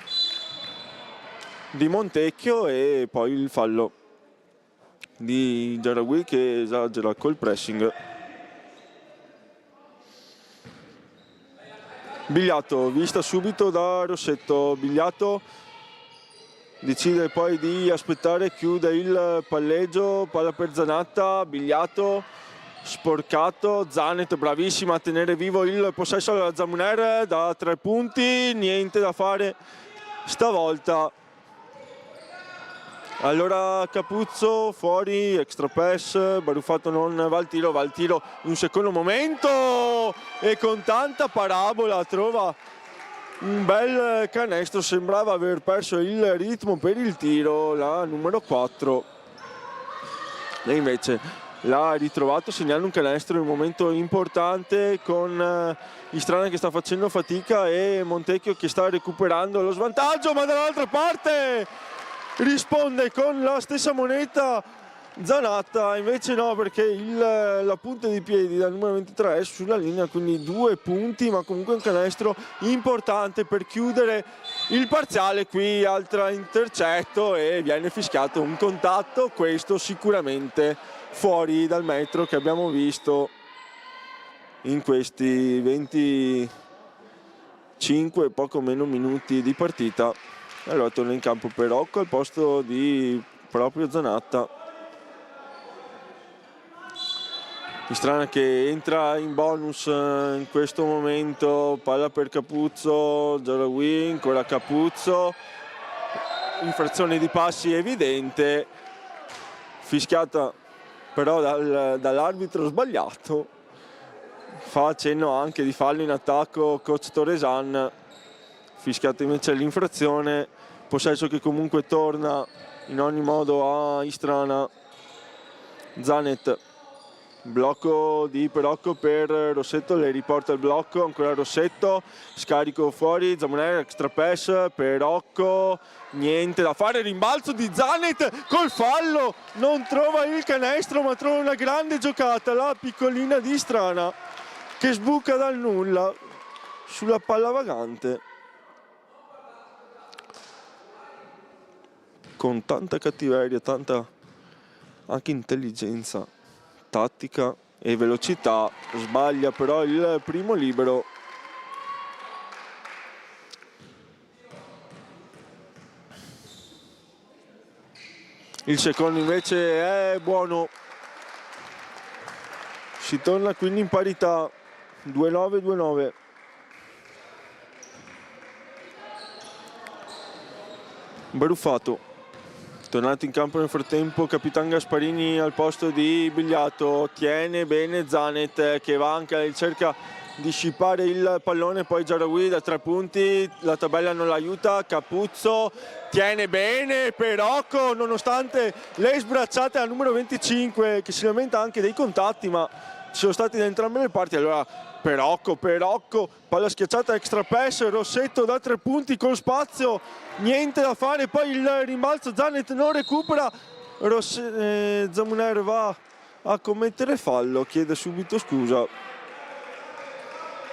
Montecchio e poi il fallo di Zaroui che esagera col pressing. Bigliato, vista subito da Rossetto, Bigliato decide poi di aspettare, chiude il palleggio, palla per Zanatta, Bigliato sporcato, Zanet bravissima a tenere vivo il possesso della Zamuner da 3 punti, niente da fare stavolta. Allora Capuzzo fuori, extra pass, Baruffato non va al tiro in un secondo momento e con tanta parabola trova un bel canestro, sembrava aver perso il ritmo per il tiro la numero 4 e invece l'ha ritrovato segnando un canestro in un momento importante con Istrana che sta facendo fatica e Montecchio che sta recuperando lo svantaggio, ma dall'altra parte risponde con la stessa moneta Zanatta, invece no, perché la punta di piedi dal numero 23 è sulla linea, quindi 2 punti, ma comunque un canestro importante per chiudere il parziale. Qui altra intercetto e viene fischiato un contatto, questo sicuramente fuori dal metro che abbiamo visto in questi 25 poco meno minuti di partita. Allora torna in campo Perocco al posto di proprio Zanatta. Istrana che entra in bonus in questo momento, palla per Capuzzo, Zaroui, ancora Capuzzo, infrazione di passi evidente, fischiata però dall'arbitro sbagliato. Fa accenno anche di fallo in attacco coach Toresan, fischiato invece l'infrazione, possesso che comunque torna in ogni modo a Istrana. Zanet, blocco di Perocco per Rossetto, le riporta il blocco, ancora Rossetto, scarico fuori, Zamuner, extra pass, Perocco, niente da fare, rimbalzo di Zanet col fallo, non trova il canestro ma trova una grande giocata, la piccolina di Istrana che sbuca dal nulla sulla palla vagante. Con tanta cattiveria, tanta anche intelligenza tattica e velocità, sbaglia però il primo libero. Il secondo invece è buono, si torna quindi in parità, 2-9-2-9. Baruffato Tornato in campo nel frattempo Capitan Gasparini al posto di Bigliato, tiene bene Zanet che va anche, cerca di scippare il pallone, poi Giarawi da 3 punti, la tabella non l'aiuta, Capuzzo tiene bene Perocco nonostante le sbracciate al numero 25 che si lamenta anche dei contatti, ma ci sono stati da entrambe le parti. Allora Perocco, palla schiacciata extra pass, Rossetto da 3 punti con spazio, niente da fare, poi il rimbalzo, Zanet non recupera, Zamuner va a commettere fallo, chiede subito scusa.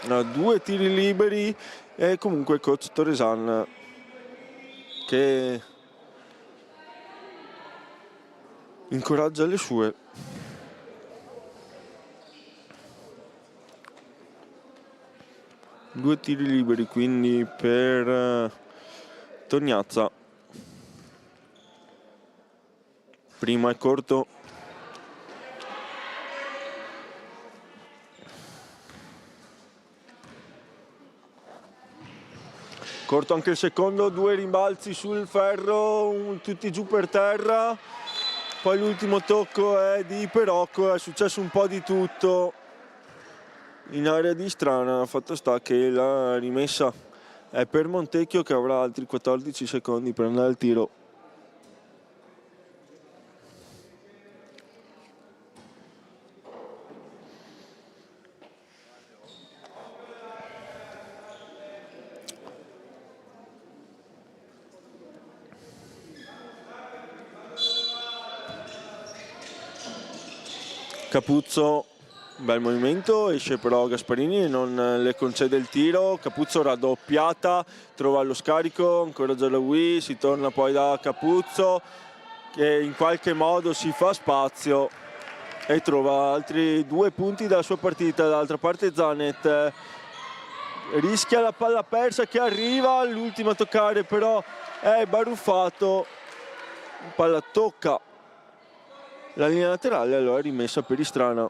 2 tiri liberi e comunque coach Toresan che incoraggia le sue. Due tiri liberi quindi per Tognazza. Primo è corto. Corto anche il secondo, 2 rimbalzi sul ferro, tutti giù per terra. Poi l'ultimo tocco è di Perocco, è successo un po' di tutto in area di Strana. Fatto sta che la rimessa è per Montecchio che avrà altri 14 secondi per andare al tiro. Capuzzo, bel movimento, esce però Gasparini e non le concede il tiro. Capuzzo raddoppiata, trova lo scarico, ancora Gialawi, si torna poi da Capuzzo che in qualche modo si fa spazio e trova altri 2 punti dalla sua partita. Dall'altra parte Zanet rischia la palla persa che arriva, l'ultima a toccare però è Baruffato, palla tocca la linea laterale, allora rimessa per Istrana.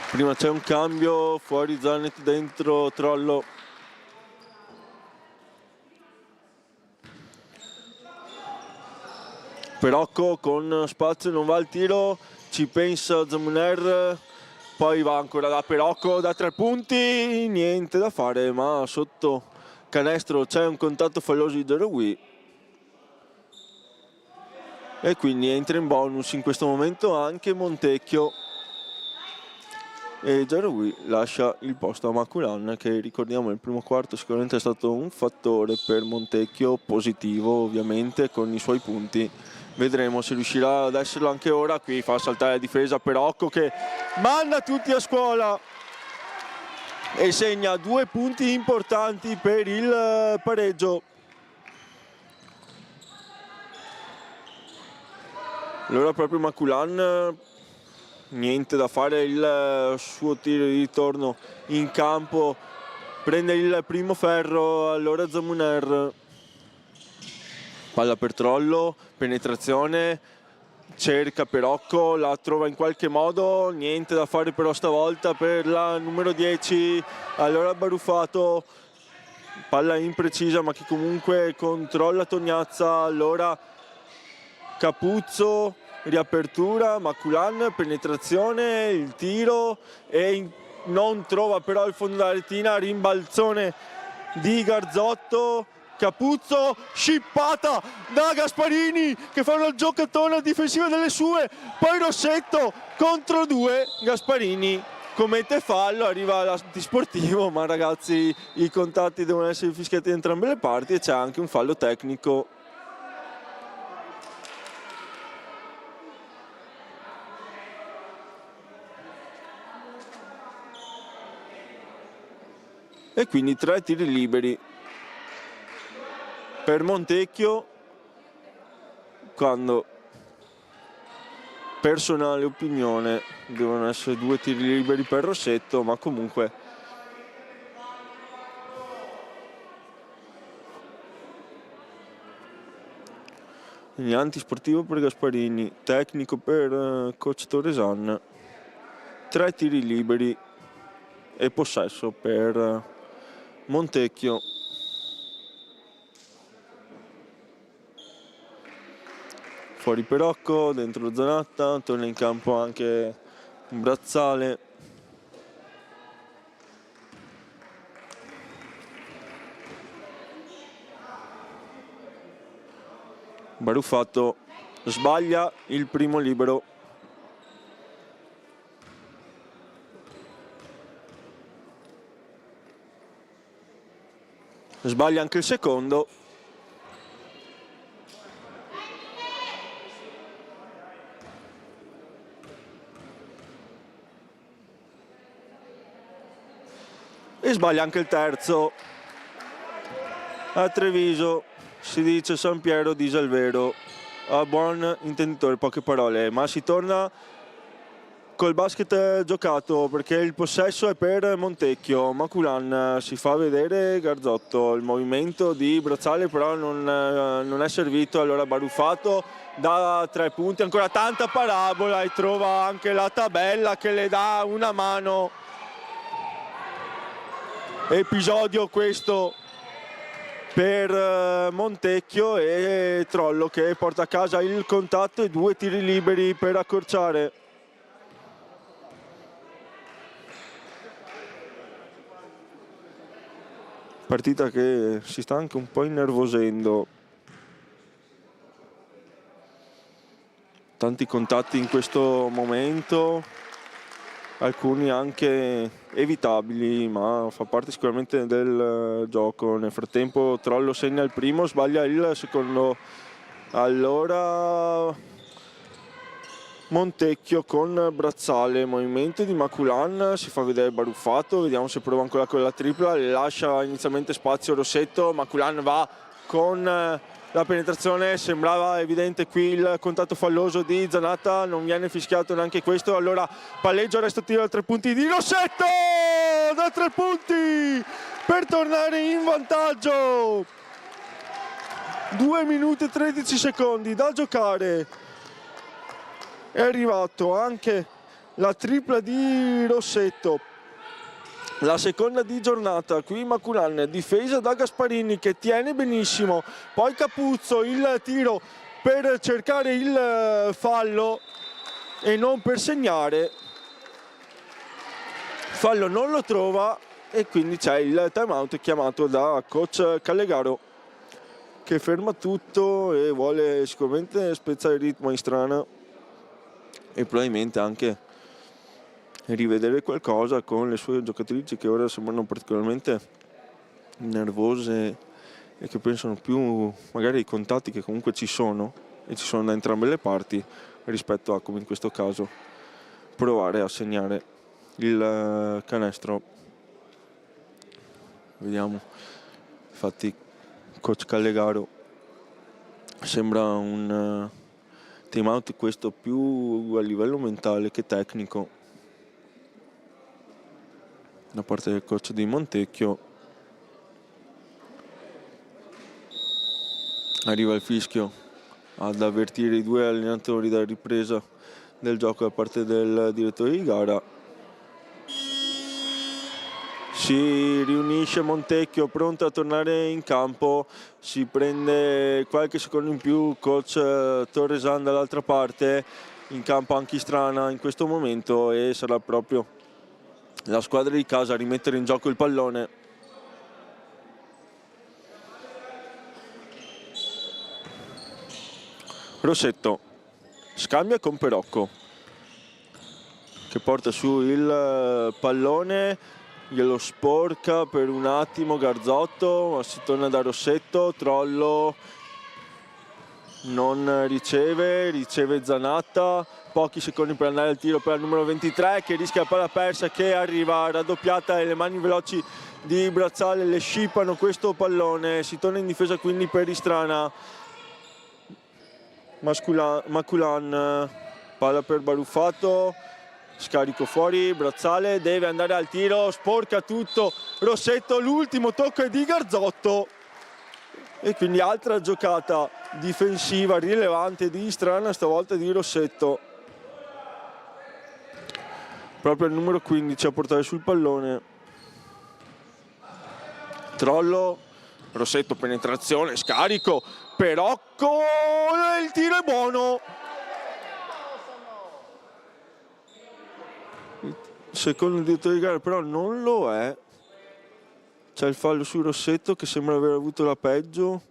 Prima c'è un cambio, fuori Zanet, dentro Trollo. Perocco con spazio non va al tiro, ci pensa Zamuner, poi va ancora da Perocco da 3 punti, niente da fare, ma sotto canestro c'è un contatto falloso di Giarawi e quindi entra in bonus in questo momento anche Montecchio e Giarawi lascia il posto a Maculan che, ricordiamo, nel primo quarto sicuramente è stato un fattore per Montecchio, positivo ovviamente con i suoi punti. Vedremo se riuscirà ad esserlo anche ora. Qui fa saltare la difesa Perocco che manda tutti a scuola e segna 2 punti importanti per il pareggio. Allora proprio Maculan, niente da fare, il suo tiro di ritorno in campo, prende il primo ferro, allora Zamuner, palla per Trollo, penetrazione, cerca Perocco, la trova in qualche modo, niente da fare però stavolta per la numero 10, allora Baruffato, palla imprecisa ma che comunque controlla Tognazza, allora Capuzzo, riapertura, Maculan, penetrazione, il tiro e non trova però il fondo della retina, rimbalzone di Garzotto, Capuzzo, scippata da Gasparini che fa una giocatona difensiva delle sue, poi Rossetto contro 2, Gasparini commette fallo, arriva l'antisportivo, ma ragazzi i contatti devono essere fischiati da entrambe le parti e c'è anche un fallo tecnico. E quindi 3 tiri liberi per Montecchio, quando personale opinione devono essere 2 tiri liberi per Rossetto, ma comunque quindi antisportivo per Gasparini, tecnico per coach Toresan, 3 tiri liberi e possesso per Montecchio. Fuori Perocco, dentro Zanatta, torna in campo anche Brazzale. Baruffato sbaglia il primo libero. Sbaglia anche il secondo. E sbaglia anche il terzo. A Treviso si dice San Piero di Salvero. A buon intenditore, poche parole, ma si torna col basket giocato perché il possesso è per Montecchio. Maculan si fa vedere Garzotto, il movimento di Brazzale però non è servito, allora Baruffato da 3 punti, ancora tanta parabola e trova anche la tabella che le dà una mano. Episodio questo per Montecchio e Trollo che porta a casa il contatto e 2 tiri liberi per accorciare. Partita che si sta anche un po' innervosendo. Tanti contatti in questo momento, alcuni anche evitabili, ma fa parte sicuramente del gioco. Nel frattempo Trollo segna il primo, sbaglia il secondo. Allora Montecchio con Brazzale, movimento di Maculan, si fa vedere Baruffato, vediamo se prova ancora con la tripla, lascia inizialmente spazio Rossetto, Maculan va con la penetrazione, sembrava evidente qui il contatto falloso di Zanatta, non viene fischiato neanche questo, allora palleggio, resto tiro da 3 punti di Rossetto da 3 punti per tornare in vantaggio. 2 minuti e 13 secondi da giocare. È arrivato anche la tripla di Rossetto, la seconda di giornata. Qui Maculan, difesa da Gasparini che tiene benissimo, poi Capuzzo, il tiro per cercare il fallo e non per segnare, fallo non lo trova e quindi c'è il time out chiamato da coach Callegaro che ferma tutto e vuole sicuramente spezzare il ritmo in strana e probabilmente anche rivedere qualcosa con le sue giocatrici che ora sembrano particolarmente nervose e che pensano più magari ai contatti che comunque ci sono e ci sono da entrambe le parti rispetto a, come in questo caso, provare a segnare il canestro. Vediamo, infatti coach Callegaro sembra un time out questo più a livello mentale che tecnico da parte del coach di Montecchio. Arriva il fischio ad avvertire i 2 allenatori dalla ripresa del gioco da parte del direttore di gara. Si riunisce Montecchio pronto a tornare in campo, si prende qualche secondo in più coach Torresan dall'altra parte, in campo anche Istrana in questo momento e sarà proprio la squadra di casa a rimettere in gioco il pallone. Rossetto scambia con Perocco che porta su il pallone, glielo sporca per un attimo Garzotto, ma si torna da Rossetto, Trollo non riceve Zanatta, pochi secondi per andare al tiro per il numero 23 che rischia la palla persa, che arriva raddoppiata e le mani veloci di Brazzale le scippano questo pallone, si torna in difesa quindi per Istrana. Maculan, palla per Baruffato, scarico fuori, Brazzale deve andare al tiro, sporca tutto Rossetto, l'ultimo tocco è di Garzotto e quindi altra giocata difensiva rilevante di Istrana, stavolta di Rossetto, proprio il numero 15 a portare sul pallone. Trollo, Rossetto, penetrazione, scarico, Perocco, il tiro è buono. Il secondo direttore di gara però non lo è. C'è il fallo su Rossetto che sembra aver avuto la peggio.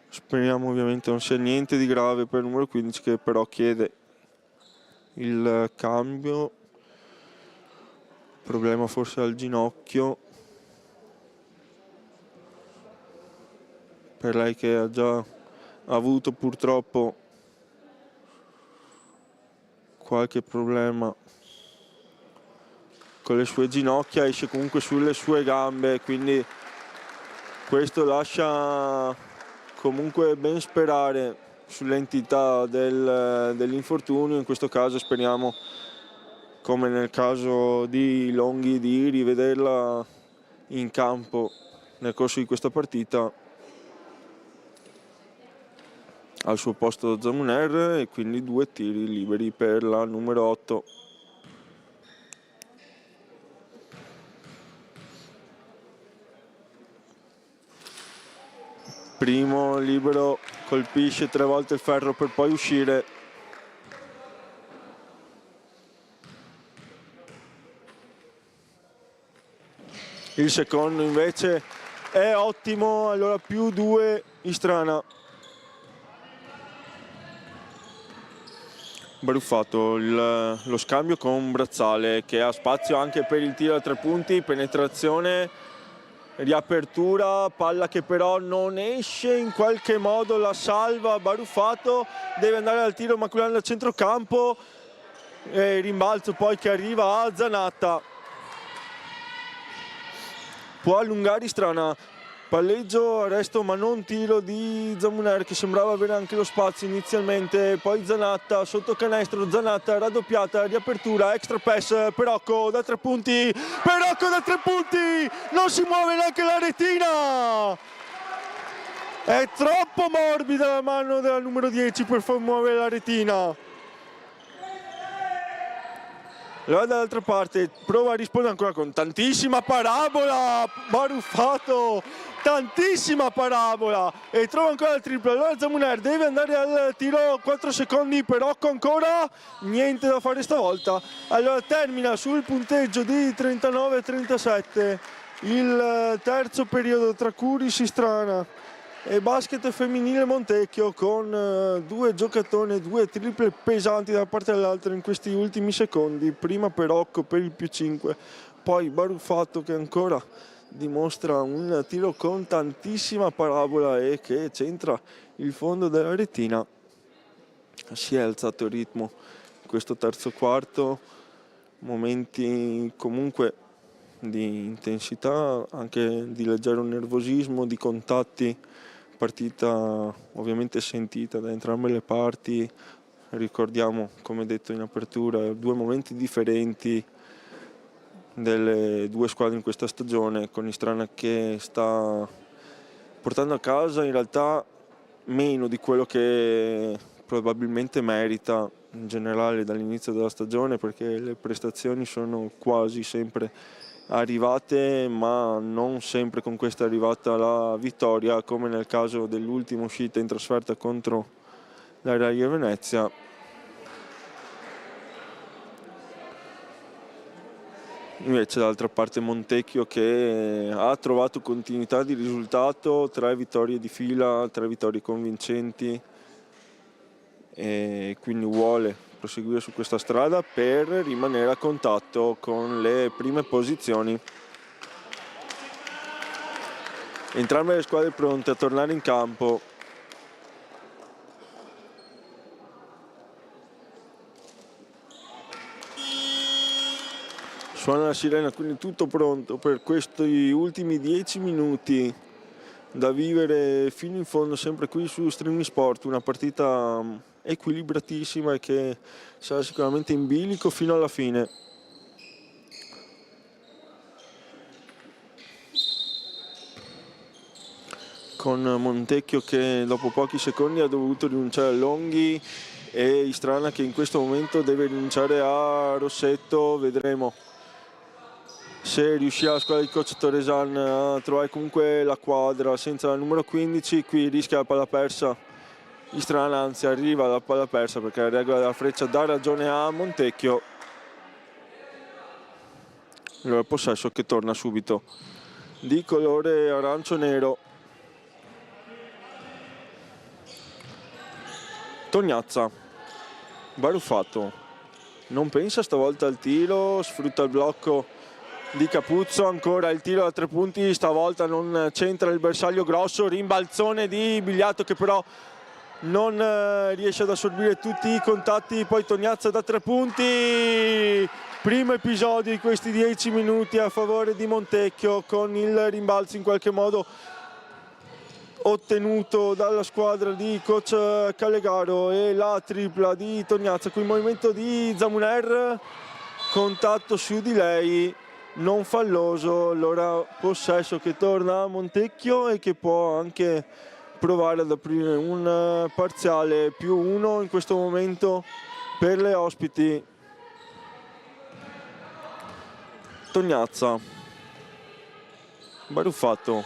Speriamo ovviamente non sia niente di grave per il numero 15, che però chiede il cambio. Problema forse al ginocchio per lei, che ha già avuto purtroppo qualche problema con le sue ginocchia, esce comunque sulle sue gambe, quindi questo lascia comunque ben sperare sull'entità dell'infortunio. In questo caso speriamo, come nel caso di Longhi, di rivederla in campo nel corso di questa partita al suo posto Zamuner, e quindi 2 tiri liberi per la numero 8. Primo libero, colpisce 3 volte il ferro per poi uscire. Il secondo invece è ottimo, allora +2 Istrana. Baruffato lo scambio con Brazzale, che ha spazio anche per il tiro a 3 punti, penetrazione, riapertura, palla che però non esce, in qualche modo la salva Baruffato, deve andare al tiro maculando al centrocampo, e rimbalzo poi che arriva a Zanatta. Può allungare Istrana, palleggio, arresto ma non tiro di Zamuner, che sembrava avere anche lo spazio inizialmente, poi Zanatta sotto canestro, Zanatta raddoppiata, riapertura, extra pass, Perocco da 3 punti, Perocco da 3 punti, non si muove neanche la retina, è troppo morbida la mano della numero 10 per far muovere la retina. Allora dall'altra parte prova a rispondere ancora con tantissima parabola, Baruffato, tantissima parabola, e trova ancora il triplo. Allora Zamuner deve andare al tiro, 4 secondi, Perocco ancora, niente da fare stavolta. Allora termina sul punteggio di 39-37 il terzo periodo tra Curis Istrana e basket femminile Montecchio, con 2 giocatori, 2 triple pesanti da parte dell'altra in questi ultimi secondi. Prima Perocco per il +5, poi Baruffato che ancora dimostra un tiro con tantissima parabola e che centra il fondo della retina. Si è alzato il ritmo in questo terzo quarto, momenti comunque di intensità, anche di leggero nervosismo, di contatti. Partita ovviamente sentita da entrambe le parti, ricordiamo, come detto in apertura, 2 momenti differenti delle 2 squadre in questa stagione, con Istrana che sta portando a casa in realtà meno di quello che probabilmente merita in generale dall'inizio della stagione, perché le prestazioni sono quasi sempre arrivate, ma non sempre con questa arrivata la vittoria, come nel caso dell'ultima uscita in trasferta contro la Real Venezia. Invece dall'altra parte Montecchio, che ha trovato continuità di risultato, 3 vittorie di fila, 3 vittorie convincenti, e quindi vuole proseguire su questa strada per rimanere a contatto con le prime posizioni. Entrambe le squadre pronte a tornare in campo. Suona la sirena, quindi tutto pronto per questi ultimi 10 minuti da vivere fino in fondo, sempre qui su Streaming Sport. Una partita equilibratissima e che sarà sicuramente in bilico fino alla fine. Con Montecchio che dopo pochi secondi ha dovuto rinunciare a Longhi e Istrana che in questo momento deve rinunciare a Rossetto. Vedremo se riuscirà la squadra di coach Torresan a trovare comunque la quadra senza la numero 15. Qui rischia la palla persa Istrana, anzi arriva la palla persa perché la regola della freccia dà ragione a Montecchio. Allora il possesso che torna subito di colore arancio-nero. Tognazza, Baruffato, non pensa stavolta al tiro, sfrutta il blocco di Capuzzo, ancora il tiro da 3 punti, stavolta non c'entra il bersaglio grosso, rimbalzone di Bigliato che però non riesce ad assorbire tutti i contatti, poi Tognazza da 3 punti. Primo episodio di questi 10 minuti a favore di Montecchio, con il rimbalzo in qualche modo ottenuto dalla squadra di coach Callegaro e la tripla di Tognazza. Qui il movimento di Zamuner, contatto su di lei, non falloso. Allora possesso che torna a Montecchio e che può anche provare ad aprire un parziale +1 in questo momento per le ospiti. Tognazza, Baruffato,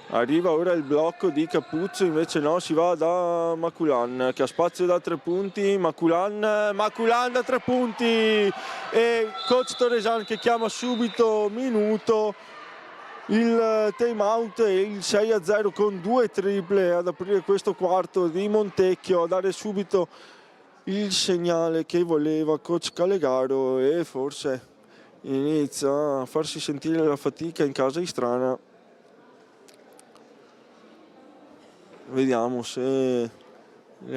arriva ora il blocco di Capuzzo, invece no, si va da Maculan che ha spazio da 3 punti, Maculan da 3 punti e coach Torresan che chiama subito minuto, il time out e il 6-0 con 2 triple ad aprire questo quarto di Montecchio, a dare subito il segnale che voleva coach Callegaro e forse inizia a farsi sentire la fatica in casa Istrana. Vediamo se i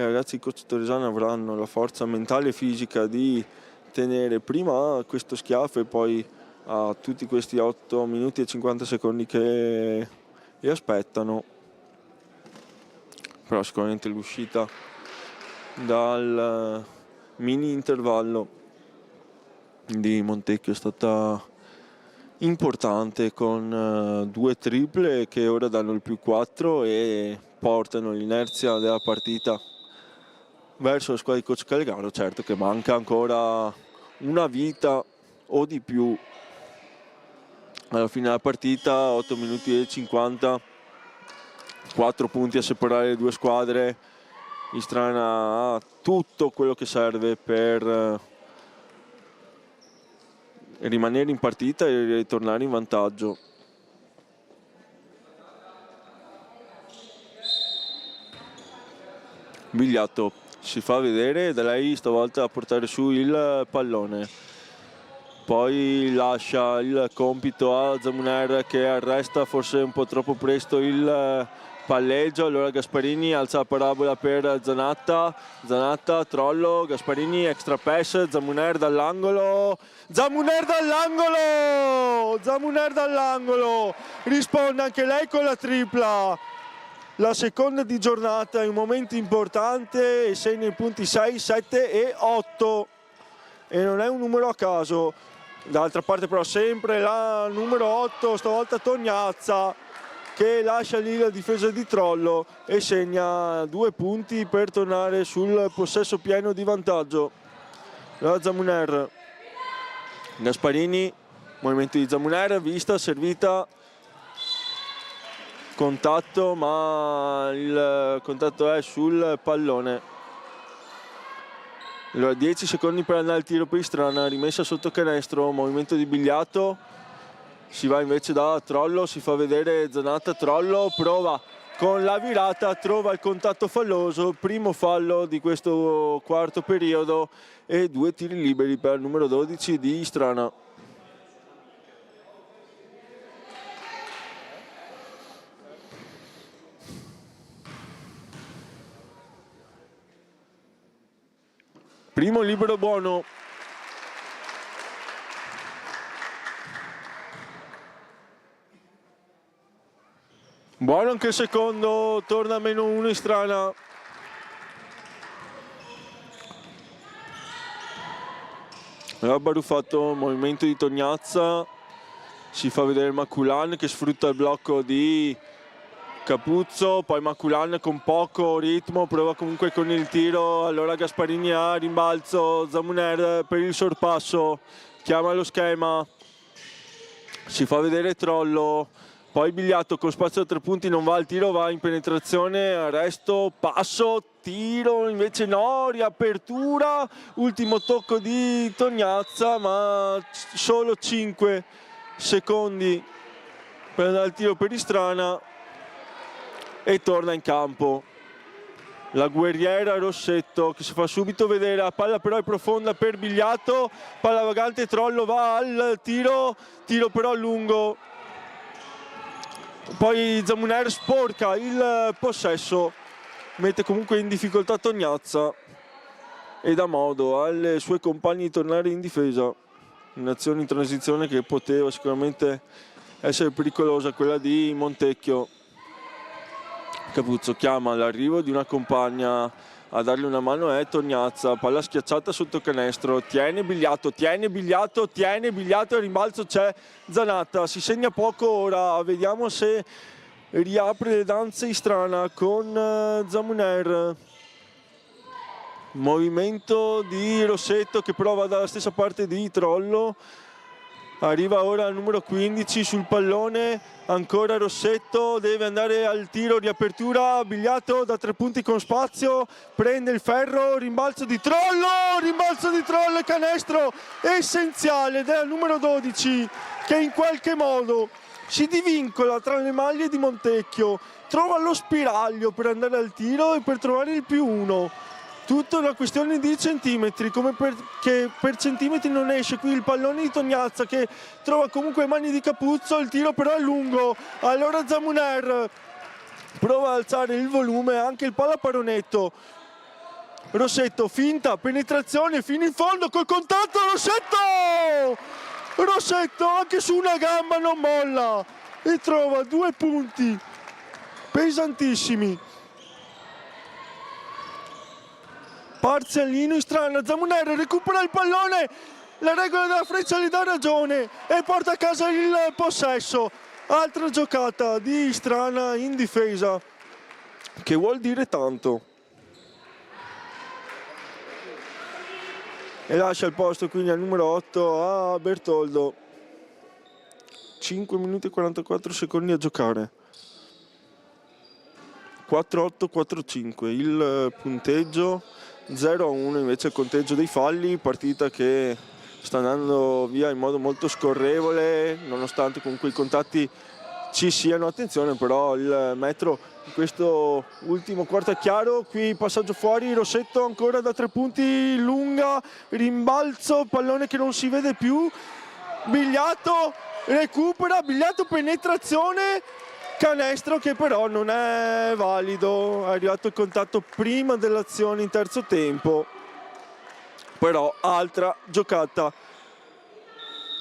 ragazzi di coach Torresano avranno la forza mentale e fisica di tenere prima questo schiaffo e poi a tutti questi 8 minuti e 50 secondi che li aspettano. Però sicuramente l'uscita dal mini intervallo di Montecchio è stata importante, con 2 triple che ora danno il +4 e portano l'inerzia della partita verso la squadra di coach Callegaro. Certo che manca ancora una vita o di più alla fine della partita, 8 minuti e 50, 4 punti a separare le due squadre. Istrana ha tutto quello che serve per rimanere in partita e ritornare in vantaggio. Bigliato si fa vedere, da lei stavolta a portare su il pallone, poi lascia il compito a Zamuner che arresta forse un po' troppo presto il palleggio. Allora Gasparini alza la parabola per Zanatta, Trollo, Gasparini, extra pass, Zamuner dall'angolo, risponde anche lei con la tripla, la seconda di giornata in un momento importante, e segna i punti 6, 7 e 8 e non è un numero a caso. D'altra parte però sempre la numero 8, stavolta Tognazza, che lascia lì la difesa di Trollo e segna 2 punti per tornare sul possesso pieno di vantaggio. La Zamuner, Gasparini, movimento di Zamuner, vista, servita, contatto, ma il contatto è sul pallone. Allora 10 secondi per andare al tiro per Istrana, rimessa sotto canestro, movimento di Bigliato, si va invece da Trollo, si fa vedere Zanatta, Trollo prova con la virata, trova il contatto falloso, primo fallo di questo quarto periodo e 2 tiri liberi per il numero 12 di Istrana. Primo libero buono. Buono anche il secondo, torna a -1 Istrana. Baruffato, movimento di Tognazza, si fa vedere Maculan che sfrutta il blocco di Capuzzo, poi Maculan con poco ritmo, prova comunque con il tiro, allora Gasparini a rimbalzo, Zamuner per il sorpasso, chiama lo schema, si fa vedere Trollo, poi Bigliatto con spazio a 3 punti, non va al tiro, va in penetrazione, arresto, passo, tiro, invece no, riapertura, ultimo tocco di Tognazza, ma solo 5 secondi per andare al tiro per Istrana e torna in campo. La guerriera Rossetto che si fa subito vedere, la palla però è profonda per Bigliatto, palla vagante, Trollo va al tiro, tiro però lungo. Poi Zamuner sporca il possesso, mette comunque in difficoltà Tognazza e dà modo alle sue compagne di tornare in difesa. Un'azione in transizione che poteva sicuramente essere pericolosa, quella di Montecchio. Capuzzo chiama l'arrivo di una compagna a dargli una mano, è Tognazza, palla schiacciata sotto canestro, tiene Bigliatto, a rimbalzo c'è Zanatta, si segna poco ora, vediamo se riapre le danze Istrana con Zamuner. Movimento di Rossetto che prova dalla stessa parte di Trollo. Arriva ora al numero 15 sul pallone, ancora Rossetto, deve andare al tiro, riapertura, Bigliatto da 3 punti con spazio, prende il ferro, rimbalzo di Trollo e canestro essenziale del numero 12 che in qualche modo si divincola tra le maglie di Montecchio, trova lo spiraglio per andare al tiro e per trovare il +1. Tutta una questione di centimetri, come perché per centimetri non esce qui il pallone di Tognazza che trova comunque mani di Capuzzo, il tiro però è lungo, allora Zamuner prova ad alzare il volume, anche il pallaparonetto, Rossetto finta, penetrazione fino in fondo col contatto, Rossetto anche su una gamba non molla e trova 2 punti pesantissimi. Parzialino Istrana, Zamuner recupera il pallone, la regola della freccia gli dà ragione e porta a casa il possesso. Altra giocata di Istrana in difesa, che vuol dire tanto. E lascia il posto quindi al numero 8 a Bertoldo. 5 minuti e 44 secondi a giocare. 4-8, 4-5 il punteggio. 0-1 invece il conteggio dei falli, partita che sta andando via in modo molto scorrevole, nonostante comunque i contatti ci siano. Attenzione però il metro in questo ultimo quarto è chiaro, qui passaggio fuori, Rossetto ancora da 3 punti, lunga, rimbalzo, pallone che non si vede più, Bigliatto recupera, Bigliatto penetrazione, canestro che però non è valido, è arrivato il contatto prima dell'azione in terzo tempo, però altra giocata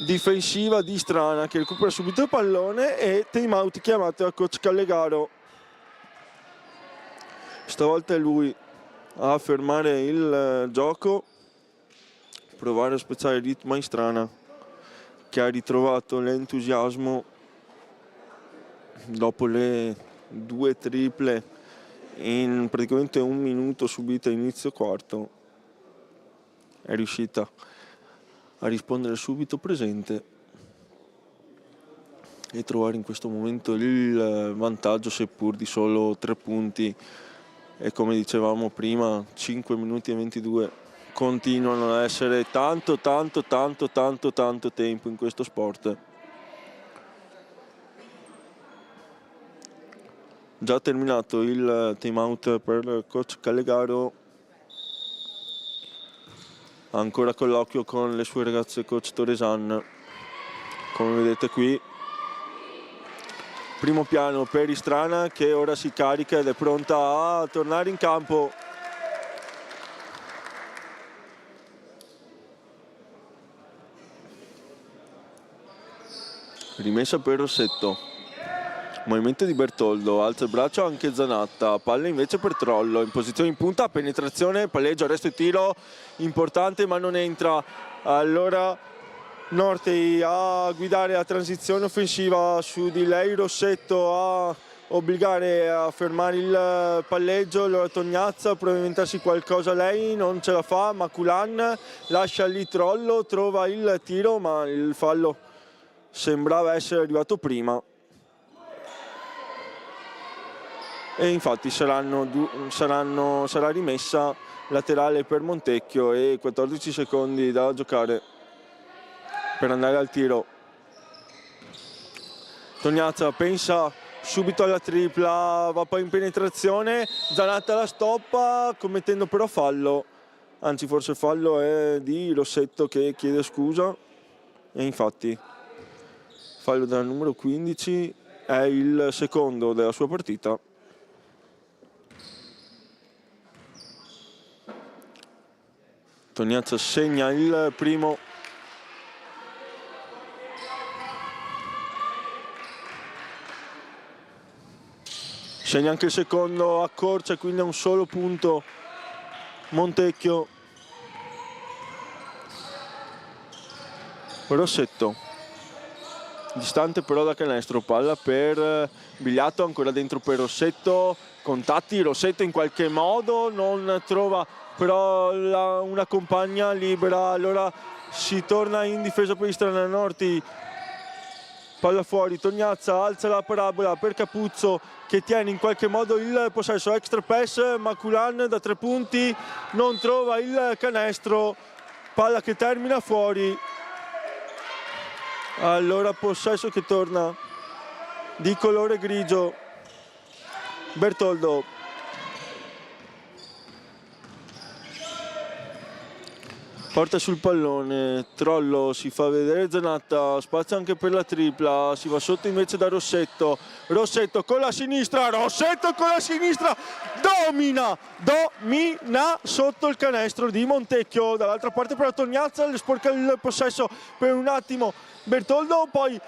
difensiva di Istrana che recupera subito il pallone e time out chiamato da coach Callegaro. Stavolta è lui a fermare il gioco, provare a spezzare il ritmo a Istrana che ha ritrovato l'entusiasmo dopo le 2 triple in praticamente 1 minuto subite a inizio quarto. È riuscita a rispondere subito presente e trovare in questo momento il vantaggio, seppur di solo 3 punti, e come dicevamo prima 5 minuti e 22 continuano ad essere tanto tempo in questo sport. Già terminato il time out per coach Callegaro, ancora colloquio con le sue ragazze coach Toresan, come vedete qui. Primo piano per Istrana che ora si carica ed è pronta a tornare in campo. Rimessa per Rossetto. Movimento di Bertoldo, alza il braccio anche Zanatta, palla invece per Trollo, in posizione in punta, penetrazione, palleggio, arresto e tiro, importante ma non entra. Allora Nortey a guidare la transizione offensiva su di lei, Rossetto a obbligare a fermare il palleggio. Allora Tognazza prova a inventarsi qualcosa lei, non ce la fa, Maculan lascia lì Trollo, trova il tiro ma il fallo sembrava essere arrivato prima. E infatti sarà rimessa laterale per Montecchio e 14 secondi da giocare per andare al tiro. Tognazza pensa subito alla tripla, va poi in penetrazione, Zanatta la stoppa commettendo però fallo, anzi forse il fallo è di Rossetto che chiede scusa e infatti fallo della numero 15, è il secondo della sua partita. Tognazza segna il primo. Segna anche il secondo, accorcia quindi a un solo punto Montecchio. Rossetto, distante però da canestro, palla per Bigliato, ancora dentro per Rossetto, contatti, Rossetto in qualche modo non trova però una compagna libera, allora si torna in difesa per gli Strananorti. Palla fuori, Tognazza alza la parabola per Capuzzo che tiene in qualche modo il possesso, extra pass, Maculan da 3 punti, non trova il canestro, palla che termina fuori. Allora possesso che torna di colore grigio. Bertoldo. Porta sul pallone, Trollo si fa vedere Zanatta, spazio anche per la tripla, si va sotto invece da Rossetto, Rossetto con la sinistra, domina sotto il canestro di Montecchio, dall'altra parte per la Tognazza, le sporca il possesso per un attimo Bertoldo, poi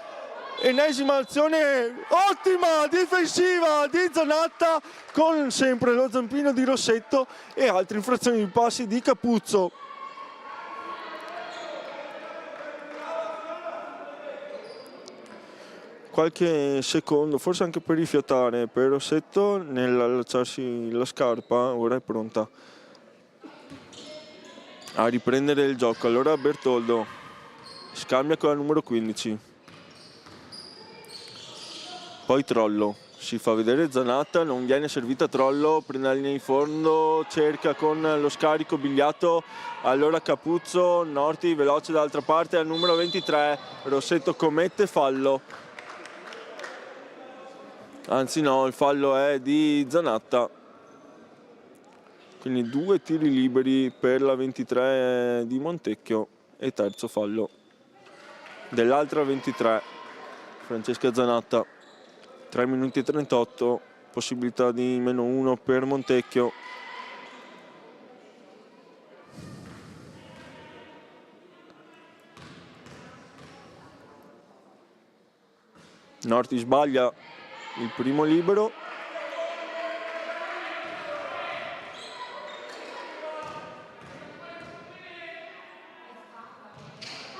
ennesima azione ottima difensiva di Zanatta con sempre lo zampino di Rossetto e altre infrazioni di passi di Capuzzo. Qualche secondo, forse anche per rifiatare per Rossetto nell'allacciarsi la scarpa, ora è pronta a riprendere il gioco. Allora Bertoldo scambia con la numero 15, poi Trollo, si fa vedere Zanatta, non viene servita Trollo, prende la linea di fondo, cerca con lo scarico Bigliato, allora Capuzzo, Norti veloce dall'altra parte al numero 23, Rossetto commette fallo. Anzi no, il fallo è di Zanatta, quindi 2 tiri liberi per la 23 di Montecchio e terzo fallo dell'altra 23, Francesca Zanatta. 3 minuti e 38, possibilità di -1 per Montecchio. Norti sbaglia il primo libero.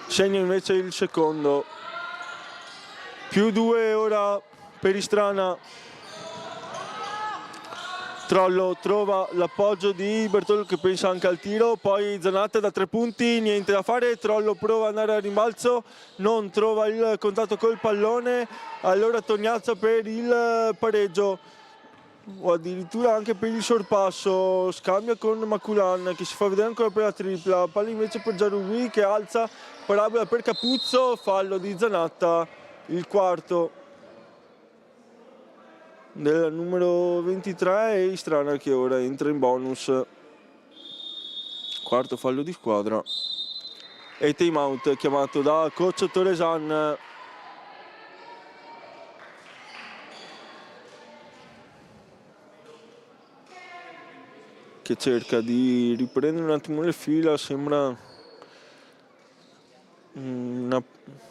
Segna invece il secondo. +2 ora per Istrana. Trollo trova l'appoggio di Bertoldo che pensa anche al tiro, poi Zanatta da 3 punti, niente da fare, Trollo prova ad andare a rimbalzo, non trova il contatto col pallone, allora Tognazza per il pareggio o addirittura anche per il sorpasso, scambia con Maculan che si fa vedere ancora per la tripla, palla invece per Giarugui che alza, parabola per Capuzzo, fallo di Zanatta, il quarto del numero 23 e Istrana che ora entra in bonus. Quarto fallo di squadra e time out chiamato da coach Toresan. Che cerca di riprendere un attimo le fila, sembra una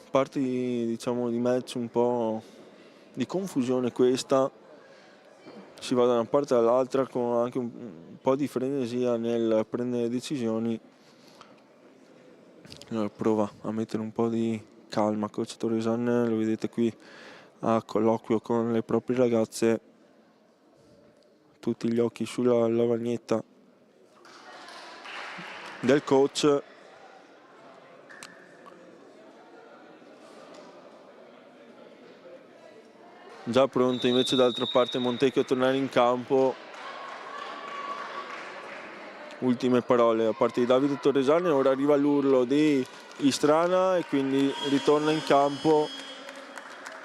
parte diciamo di match un po' di confusione questa. Si va da una parte all'altra con anche un po' di frenesia nel prendere decisioni. Allora prova a mettere un po' di calma coach Toresan, lo vedete qui a colloquio con le proprie ragazze, tutti gli occhi sulla lavagnetta del coach. Già pronto invece d'altra parte Montecchio a tornare in campo. Ultime parole da parte di Davide Torresani. Ora arriva l'urlo di Istrana e quindi ritorna in campo.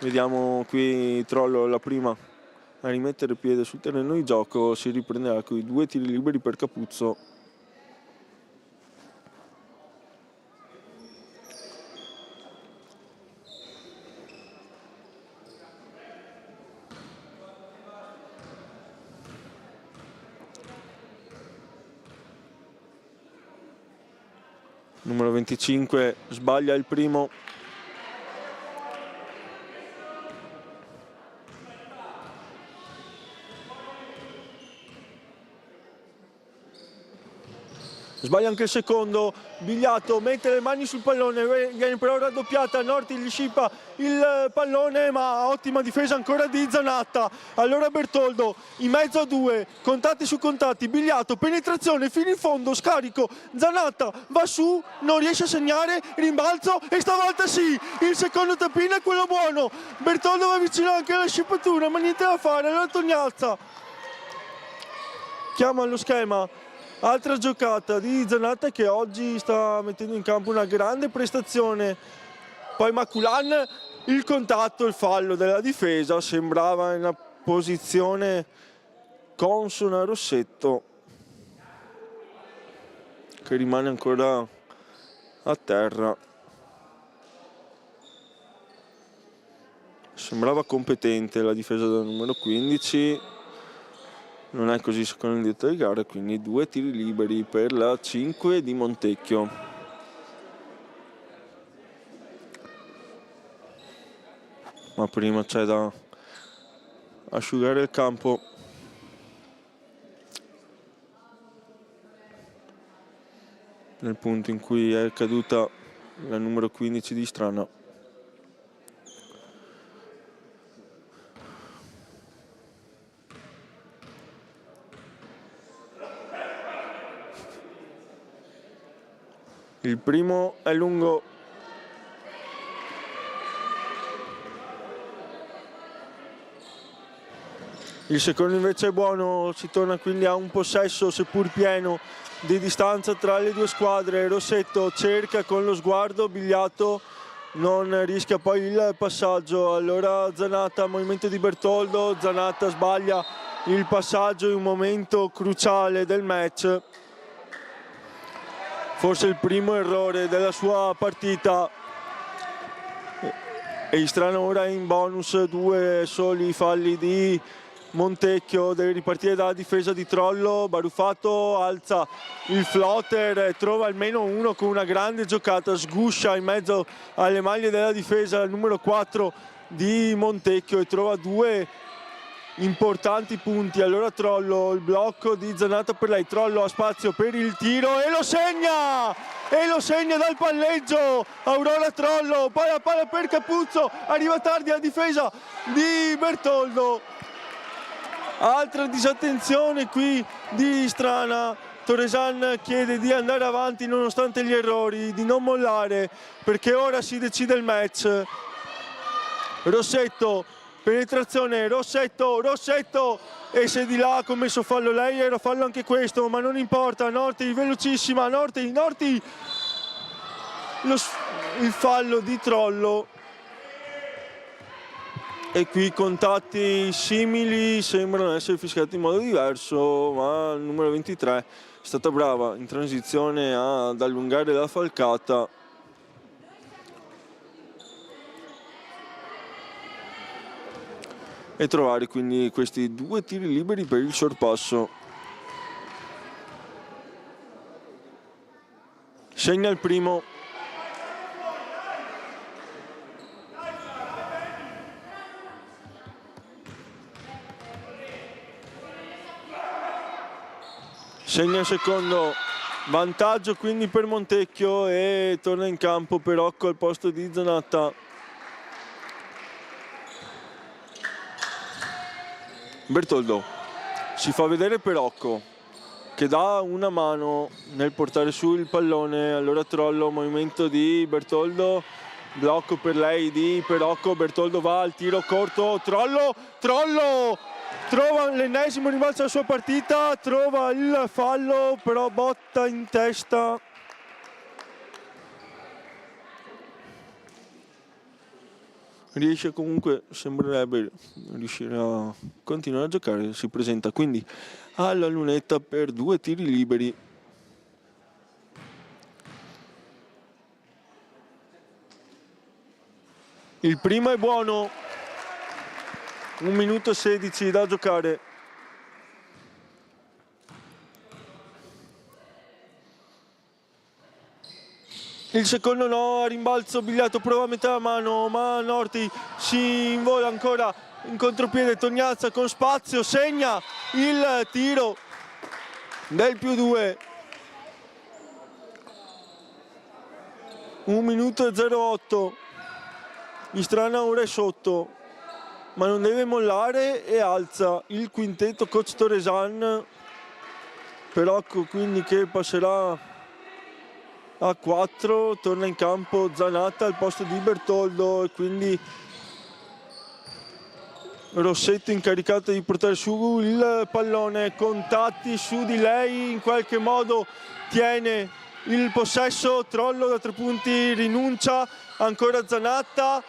Vediamo qui Trollo la prima a rimettere piede sul terreno di gioco. Si riprenderà con i 2 tiri liberi per Capuzzo. Numero 25 sbaglia il primo. Sbaglia anche il secondo. Bigliato mette le mani sul pallone, viene però raddoppiata. Norti gli scippa il pallone, ma ottima difesa ancora di Zanatta. Allora Bertoldo in mezzo a 2, contatti su contatti. Bigliato, penetrazione fino in fondo, scarico. Zanatta va su, non riesce a segnare, rimbalzo e stavolta sì, il secondo tappino è quello buono. Bertoldo va vicino anche alla scippatura, ma niente da fare. Allora Tognazza chiama lo schema. Altra giocata di Zanatta che oggi sta mettendo in campo una grande prestazione. Poi Maculan, il contatto, il fallo della difesa, sembrava in una posizione consona a Rossetto, che rimane ancora a terra. Sembrava competente la difesa del numero 15. Non è così secondo il direttore di gara, quindi 2 tiri liberi per la 5 di Montecchio. Ma prima c'è da asciugare il campo. Nel punto in cui è caduta la numero 15 di Istrana. Il primo è lungo. Il secondo invece è buono, si torna quindi a un possesso seppur pieno di distanza tra le due squadre. Rossetto cerca con lo sguardo, Bigliato non rischia poi il passaggio. Allora Zanatta, movimento di Bertoldo, Zanatta sbaglia il passaggio in un momento cruciale del match. Forse il primo errore della sua partita. E Istrana ora in bonus, 2 soli falli di Montecchio. Deve ripartire dalla difesa di Trollo. Baruffato alza il floater, trova almeno uno con una grande giocata, sguscia in mezzo alle maglie della difesa il numero 4 di Montecchio e trova 2 importanti punti. Allora Trollo, il blocco di Zanatta per lei. Trollo ha spazio per il tiro e lo segna! E lo segna dal palleggio Aurora Trollo. Poi la palla per Capuzzo, arriva tardi la difesa di Bertoldo. Altra disattenzione qui di Istrana. Torresan chiede di andare avanti nonostante gli errori, di non mollare, perché ora si decide il match. Rossetto, penetrazione, Rossetto, e se di là ha commesso fallo lei, era fallo anche questo, ma non importa. Norti velocissima, Norti, il fallo di Trollo. E qui contatti simili sembrano essere fischiati in modo diverso, ma il numero 23 è stata brava in transizione ad allungare la falcata. E trovare quindi questi 2 tiri liberi per il sorpasso. Segna il primo. Segna il secondo, vantaggio quindi per Montecchio e torna in campo Perocco al posto di Zanatta. Bertoldo si fa vedere Perocco che dà una mano nel portare su il pallone, allora Trollo, movimento di Bertoldo, blocco per lei di Perocco, Bertoldo va al tiro corto, Trollo trova l'ennesimo rimbalzo della sua partita, trova il fallo, però botta in testa. Riesce comunque, sembrerebbe riuscire a continuare a giocare, si presenta quindi alla lunetta per 2 tiri liberi. Il primo è buono, 1 minuto e 16 da giocare. Il secondo no, a rimbalzo Bigliato prova a mettere la mano, ma Norti si invola ancora in contropiede, Tognazza con spazio, segna il tiro del +2. 1 minuto e 08. Istrana ora è sotto, ma non deve mollare e alza il quintetto coach Toresan. Perocco quindi che passerà a 4, torna in campo Zanatta al posto di Bertoldo e quindi Rossetto incaricato di portare su il pallone, contatti su di lei, in qualche modo tiene il possesso, Trollo da 3 punti rinuncia, ancora Zanatta,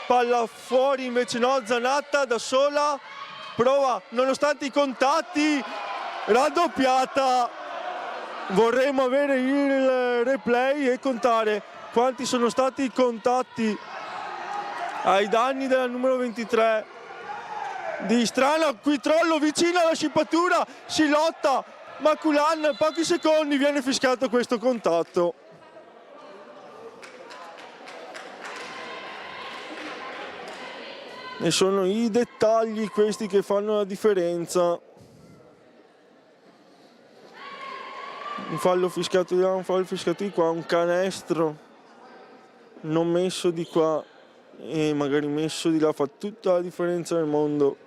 palla fuori invece no, Zanatta da sola, prova nonostante i contatti, raddoppiata. Vorremmo avere il replay e contare quanti sono stati i contatti ai danni della numero 23 di Istrana. Qui Trollo vicino alla scipatura, si lotta, Maculan pochi secondi, viene fischiato questo contatto. E sono i dettagli questi che fanno la differenza. Un fallo fischiato di là, un fallo fischiato di qua, un canestro non messo di qua e magari messo di là fa tutta la differenza del mondo.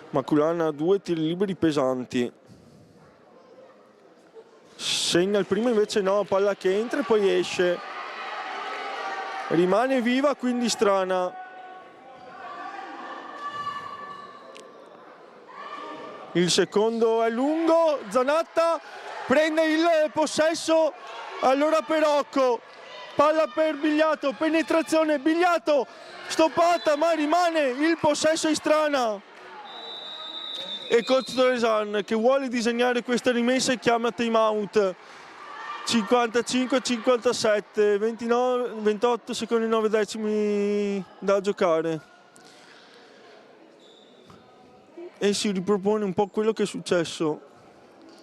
Maculan ha 2 tiri liberi pesanti, segna il primo invece no, palla che entra e poi esce, rimane viva quindi Strana. Il secondo è lungo, Zanatta prende il possesso, allora Perocco, palla per Bigliato, penetrazione, Bigliato, stoppata ma rimane il possesso Istrana. E coach Toresan che vuole disegnare questa rimessa e chiama time out. 55-57, 28 secondi e 9 decimi da giocare. E si ripropone un po' quello che è successo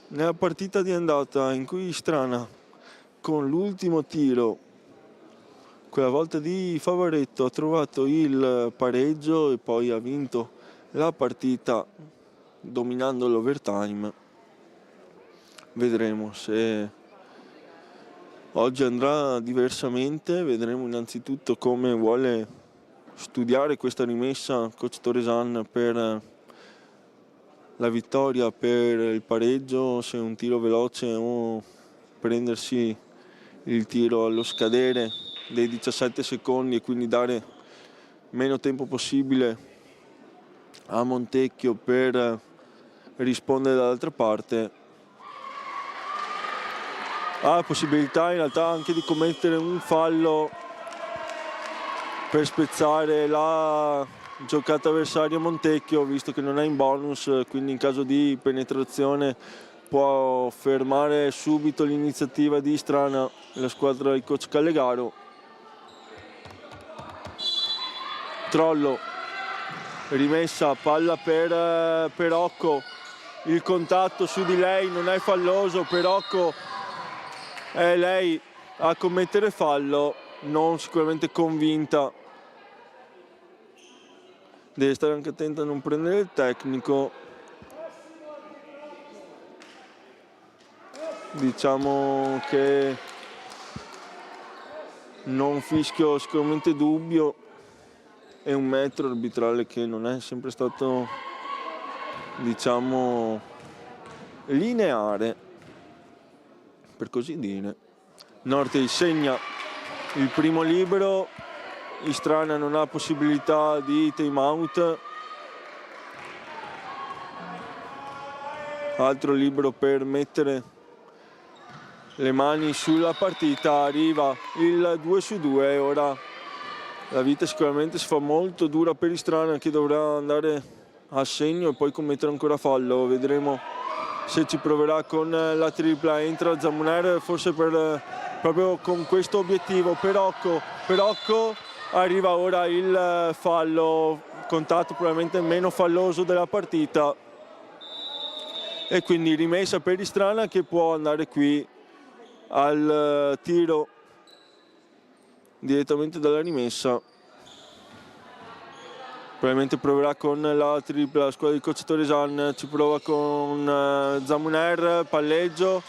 nella partita di andata in cui Istrana con l'ultimo tiro, quella volta di Favaretto, ha trovato il pareggio e poi ha vinto la partita dominando l'overtime. Vedremo se oggi andrà diversamente, vedremo innanzitutto come vuole studiare questa rimessa coach Toresan per la vittoria, per il pareggio, se un tiro veloce o prendersi il tiro allo scadere dei 17 secondi e quindi dare meno tempo possibile a Montecchio per rispondere dall'altra parte. Ha la possibilità in realtà anche di commettere un fallo per spezzare la giocata avversaria Montecchio, visto che non è in bonus, quindi in caso di penetrazione può fermare subito l'iniziativa di Istrana, la squadra di coach Callegaro. Trollo, rimessa, palla per Perocco, il contatto su di lei non è falloso, Perocco è lei a commettere fallo, non sicuramente convinta. Deve stare anche attenta a non prendere il tecnico. Diciamo che non fischio sicuramente dubbio. e un metro arbitrale che non è sempre stato, diciamo, lineare, per così dire. Nortey segna il primo libero, Istrana non ha possibilità di time out, altro libero per mettere le mani sulla partita. Arriva il 2-2, ora la vita sicuramente si fa molto dura per Istrana, che dovrà andare a segno e poi commettere ancora fallo. Vedremo se ci proverà con la tripla. Entra Zamuner forse proprio con questo obiettivo. Perocco, arriva ora il fallo, contatto probabilmente meno falloso della partita, e quindi rimessa per Istrana, che può andare qui al tiro direttamente dalla rimessa. Probabilmente proverà con la tripla la squadra di coach Toresan, ci prova con Zamuner, palleggio,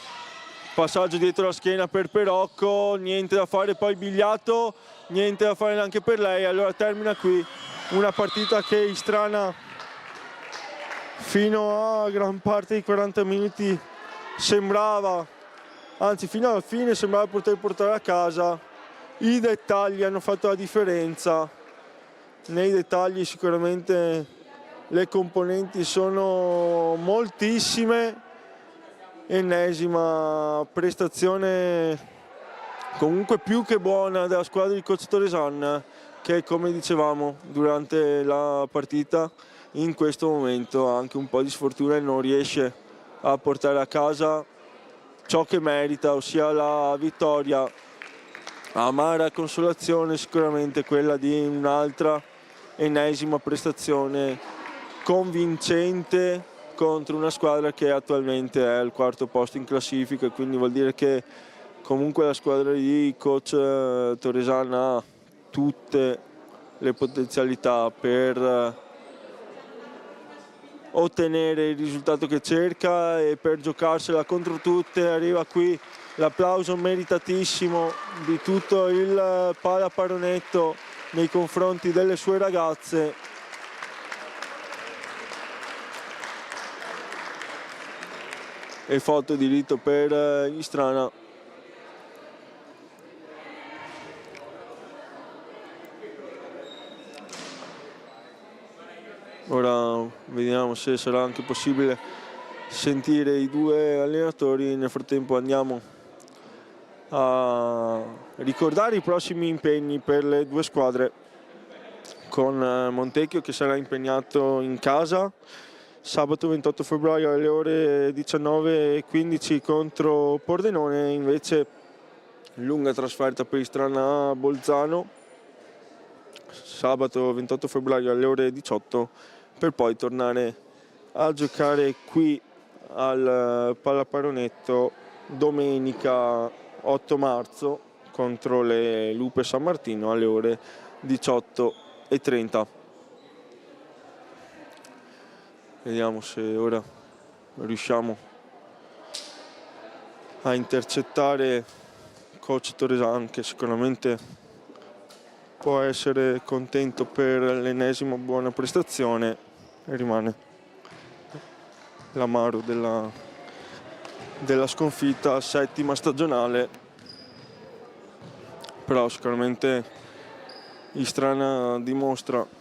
passaggio dietro la schiena per Perocco, niente da fare, poi Bigliato, niente da fare neanche per lei. Allora termina qui una partita che Istrana fino a gran parte dei 40 minuti sembrava, anzi fino alla fine sembrava poter portare a casa. I dettagli hanno fatto la differenza. Nei dettagli sicuramente le componenti sono moltissime. Ennesima prestazione comunque più che buona della squadra di coach Toresan, che, come dicevamo durante la partita, in questo momento ha anche un po' di sfortuna e non riesce a portare a casa ciò che merita, ossia la vittoria. Amara consolazione sicuramente quella di un'altra ennesima prestazione convincente contro una squadra che attualmente è al quarto posto in classifica, quindi vuol dire che comunque la squadra di coach Toresan ha tutte le potenzialità per ottenere il risultato che cerca e per giocarsela contro tutte. Arriva qui l'applauso meritatissimo di tutto il Palaparonetto nei confronti delle sue ragazze. E foto di rito per Istrana. Ora vediamo se sarà anche possibile sentire i due allenatori. Nel frattempo andiamo a ricordare i prossimi impegni per le due squadre, con Montecchio che sarà impegnato in casa sabato 28 febbraio alle ore 19:15 contro Pordenone. Invece lunga trasferta per Istrana a Bolzano sabato 28 febbraio alle ore 18, per poi tornare a giocare qui al Palaparonetto domenica 8 marzo contro le Lupe San Martino alle ore 18:30. Vediamo se ora riusciamo a intercettare coach Toresan, che sicuramente può essere contento per l'ennesima buona prestazione. E rimane l'amaro della sconfitta settima stagionale, però sicuramente Istrana dimostra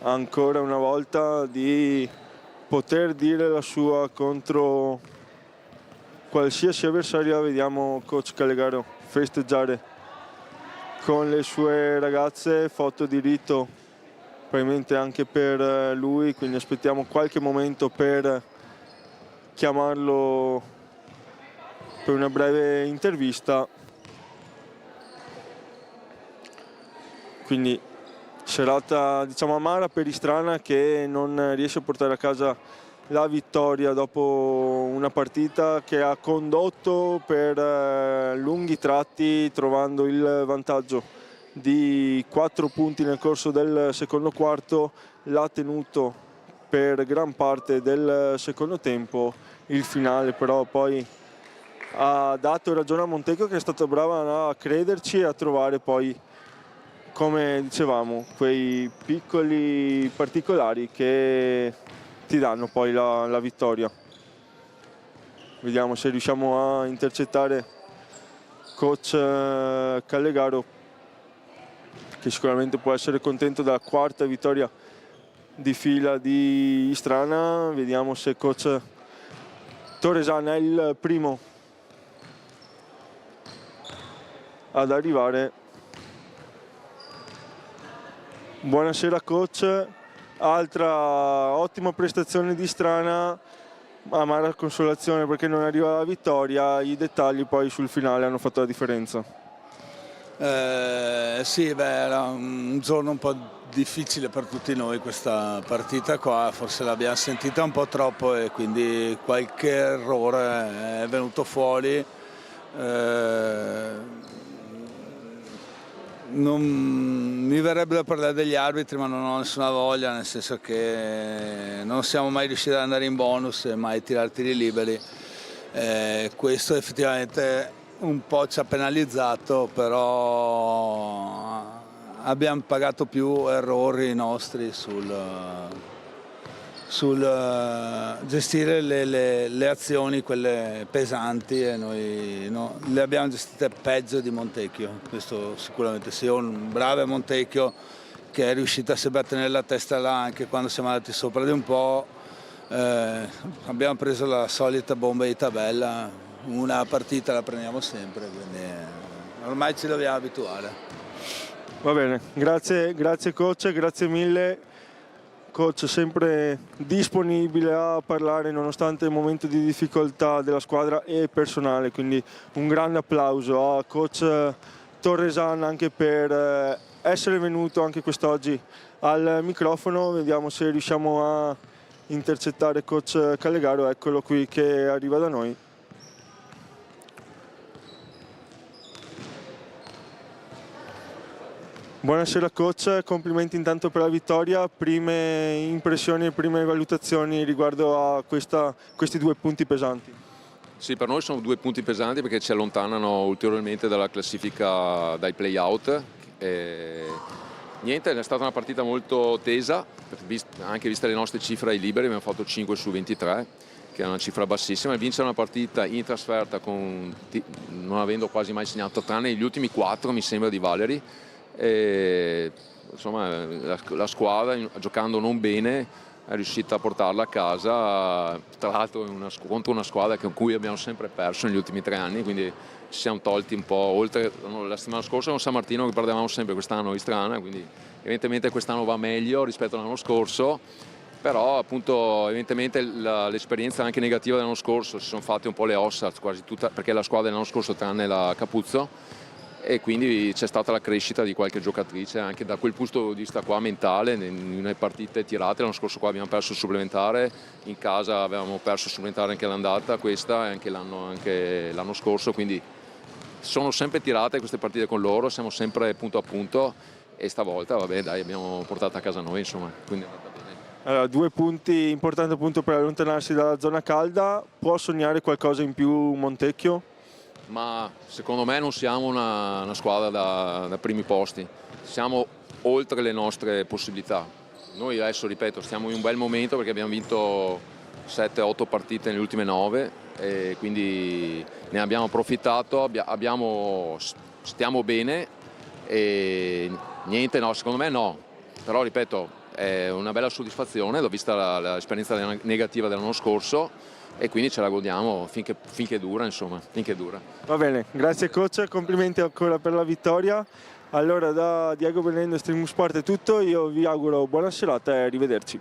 ancora una volta di poter dire la sua contro qualsiasi avversario. Vediamo coach Calegaro festeggiare con le sue ragazze, foto di rito probabilmente anche per lui, quindi aspettiamo qualche momento per chiamarlo per una breve intervista. Quindi serata, diciamo, amara per Istrana, che non riesce a portare a casa la vittoria dopo una partita che ha condotto per lunghi tratti, trovando il vantaggio di 4 punti nel corso del secondo quarto. L'ha tenuto per gran parte del secondo tempo. Il finale però poi ha dato ragione a Montecchio, che è stata brava a crederci e a trovare poi come dicevamo, quei piccoli particolari che ti danno poi la vittoria. Vediamo se riusciamo a intercettare coach Callegaro, che sicuramente può essere contento della quarta vittoria di fila di Istrana. Vediamo se coach Torresan è il primo ad arrivare. Buonasera coach, altra ottima prestazione di Istrana, amara consolazione perché non arriva la vittoria, i dettagli poi sul finale hanno fatto la differenza. Sì, era un giorno un po' difficile per tutti noi questa partita qua, forse l'abbiamo sentita un po' troppo e quindi qualche errore è venuto fuori. Non mi verrebbe da parlare degli arbitri, ma non ho nessuna voglia, nel senso che non siamo mai riusciti ad andare in bonus e mai tirare tiri liberi. Questo effettivamente un po' ci ha penalizzato, però abbiamo pagato più errori nostri sul gestire le azioni, quelle pesanti, e noi le abbiamo gestite peggio di Montecchio. Questo sicuramente sì, un bravo Montecchio che è riuscito sempre a tenere la testa là anche quando siamo andati sopra di un po'. Abbiamo preso la solita bomba di tabella, una partita la prendiamo sempre, quindi ormai ci dobbiamo abituare. Va bene, grazie coach, grazie mille. Coach sempre disponibile a parlare nonostante il momento di difficoltà della squadra e personale, quindi un grande applauso a coach Torresan anche per essere venuto anche quest'oggi al microfono. Vediamo se riusciamo a intercettare coach Callegaro, eccolo qui che arriva da noi. Buonasera coach, complimenti intanto per la vittoria. Prime impressioni e prime valutazioni riguardo a questi due punti pesanti. Sì, per noi sono due punti pesanti perché ci allontanano ulteriormente dalla classifica, dai play-out. Niente, è stata una partita molto tesa, anche viste le nostre cifre ai liberi, abbiamo fatto 5 su 23, che è una cifra bassissima. Vincere una partita in trasferta non avendo quasi mai segnato, tranne gli ultimi 4 mi sembra di Valeri. Insomma, la squadra, giocando non bene, è riuscita a portarla a casa, tra l'altro contro una squadra con cui abbiamo sempre perso negli ultimi 3 anni, quindi ci siamo tolti un po', oltre la settimana scorsa con San Martino che perdevamo sempre, quest'anno Istrana, quindi evidentemente quest'anno va meglio rispetto all'anno scorso, però appunto evidentemente l'esperienza anche negativa dell'anno scorso, si sono fatte un po' le ossa quasi tutta, perché la squadra dell'anno scorso tranne la Capuzzo, e quindi c'è stata la crescita di qualche giocatrice anche da quel punto di vista qua mentale, nelle partite tirate. L'anno scorso qua abbiamo perso il supplementare, in casa avevamo perso il supplementare anche l'andata, questa e anche l'anno scorso, quindi sono sempre tirate queste partite con loro, siamo sempre punto a punto e stavolta vabbè dai, abbiamo portato a casa noi, insomma, quindi è andata bene. Allora, 2 punti importanti appunto per allontanarsi dalla zona calda. Può sognare qualcosa in più Montecchio? Ma secondo me non siamo una squadra da primi posti, siamo oltre le nostre possibilità. Noi adesso, ripeto, stiamo in un bel momento perché abbiamo vinto 7-8 partite nelle ultime 9 e quindi ne abbiamo approfittato, stiamo bene e niente, no, secondo me no, però ripeto è una bella soddisfazione, l'ho vista l'esperienza negativa dell'anno scorso e quindi ce la godiamo finché dura, insomma, finché dura. Va bene, grazie coach, complimenti ancora per la vittoria. Allora da Diego Benedendo Stream Sport è tutto, io vi auguro buona serata e arrivederci.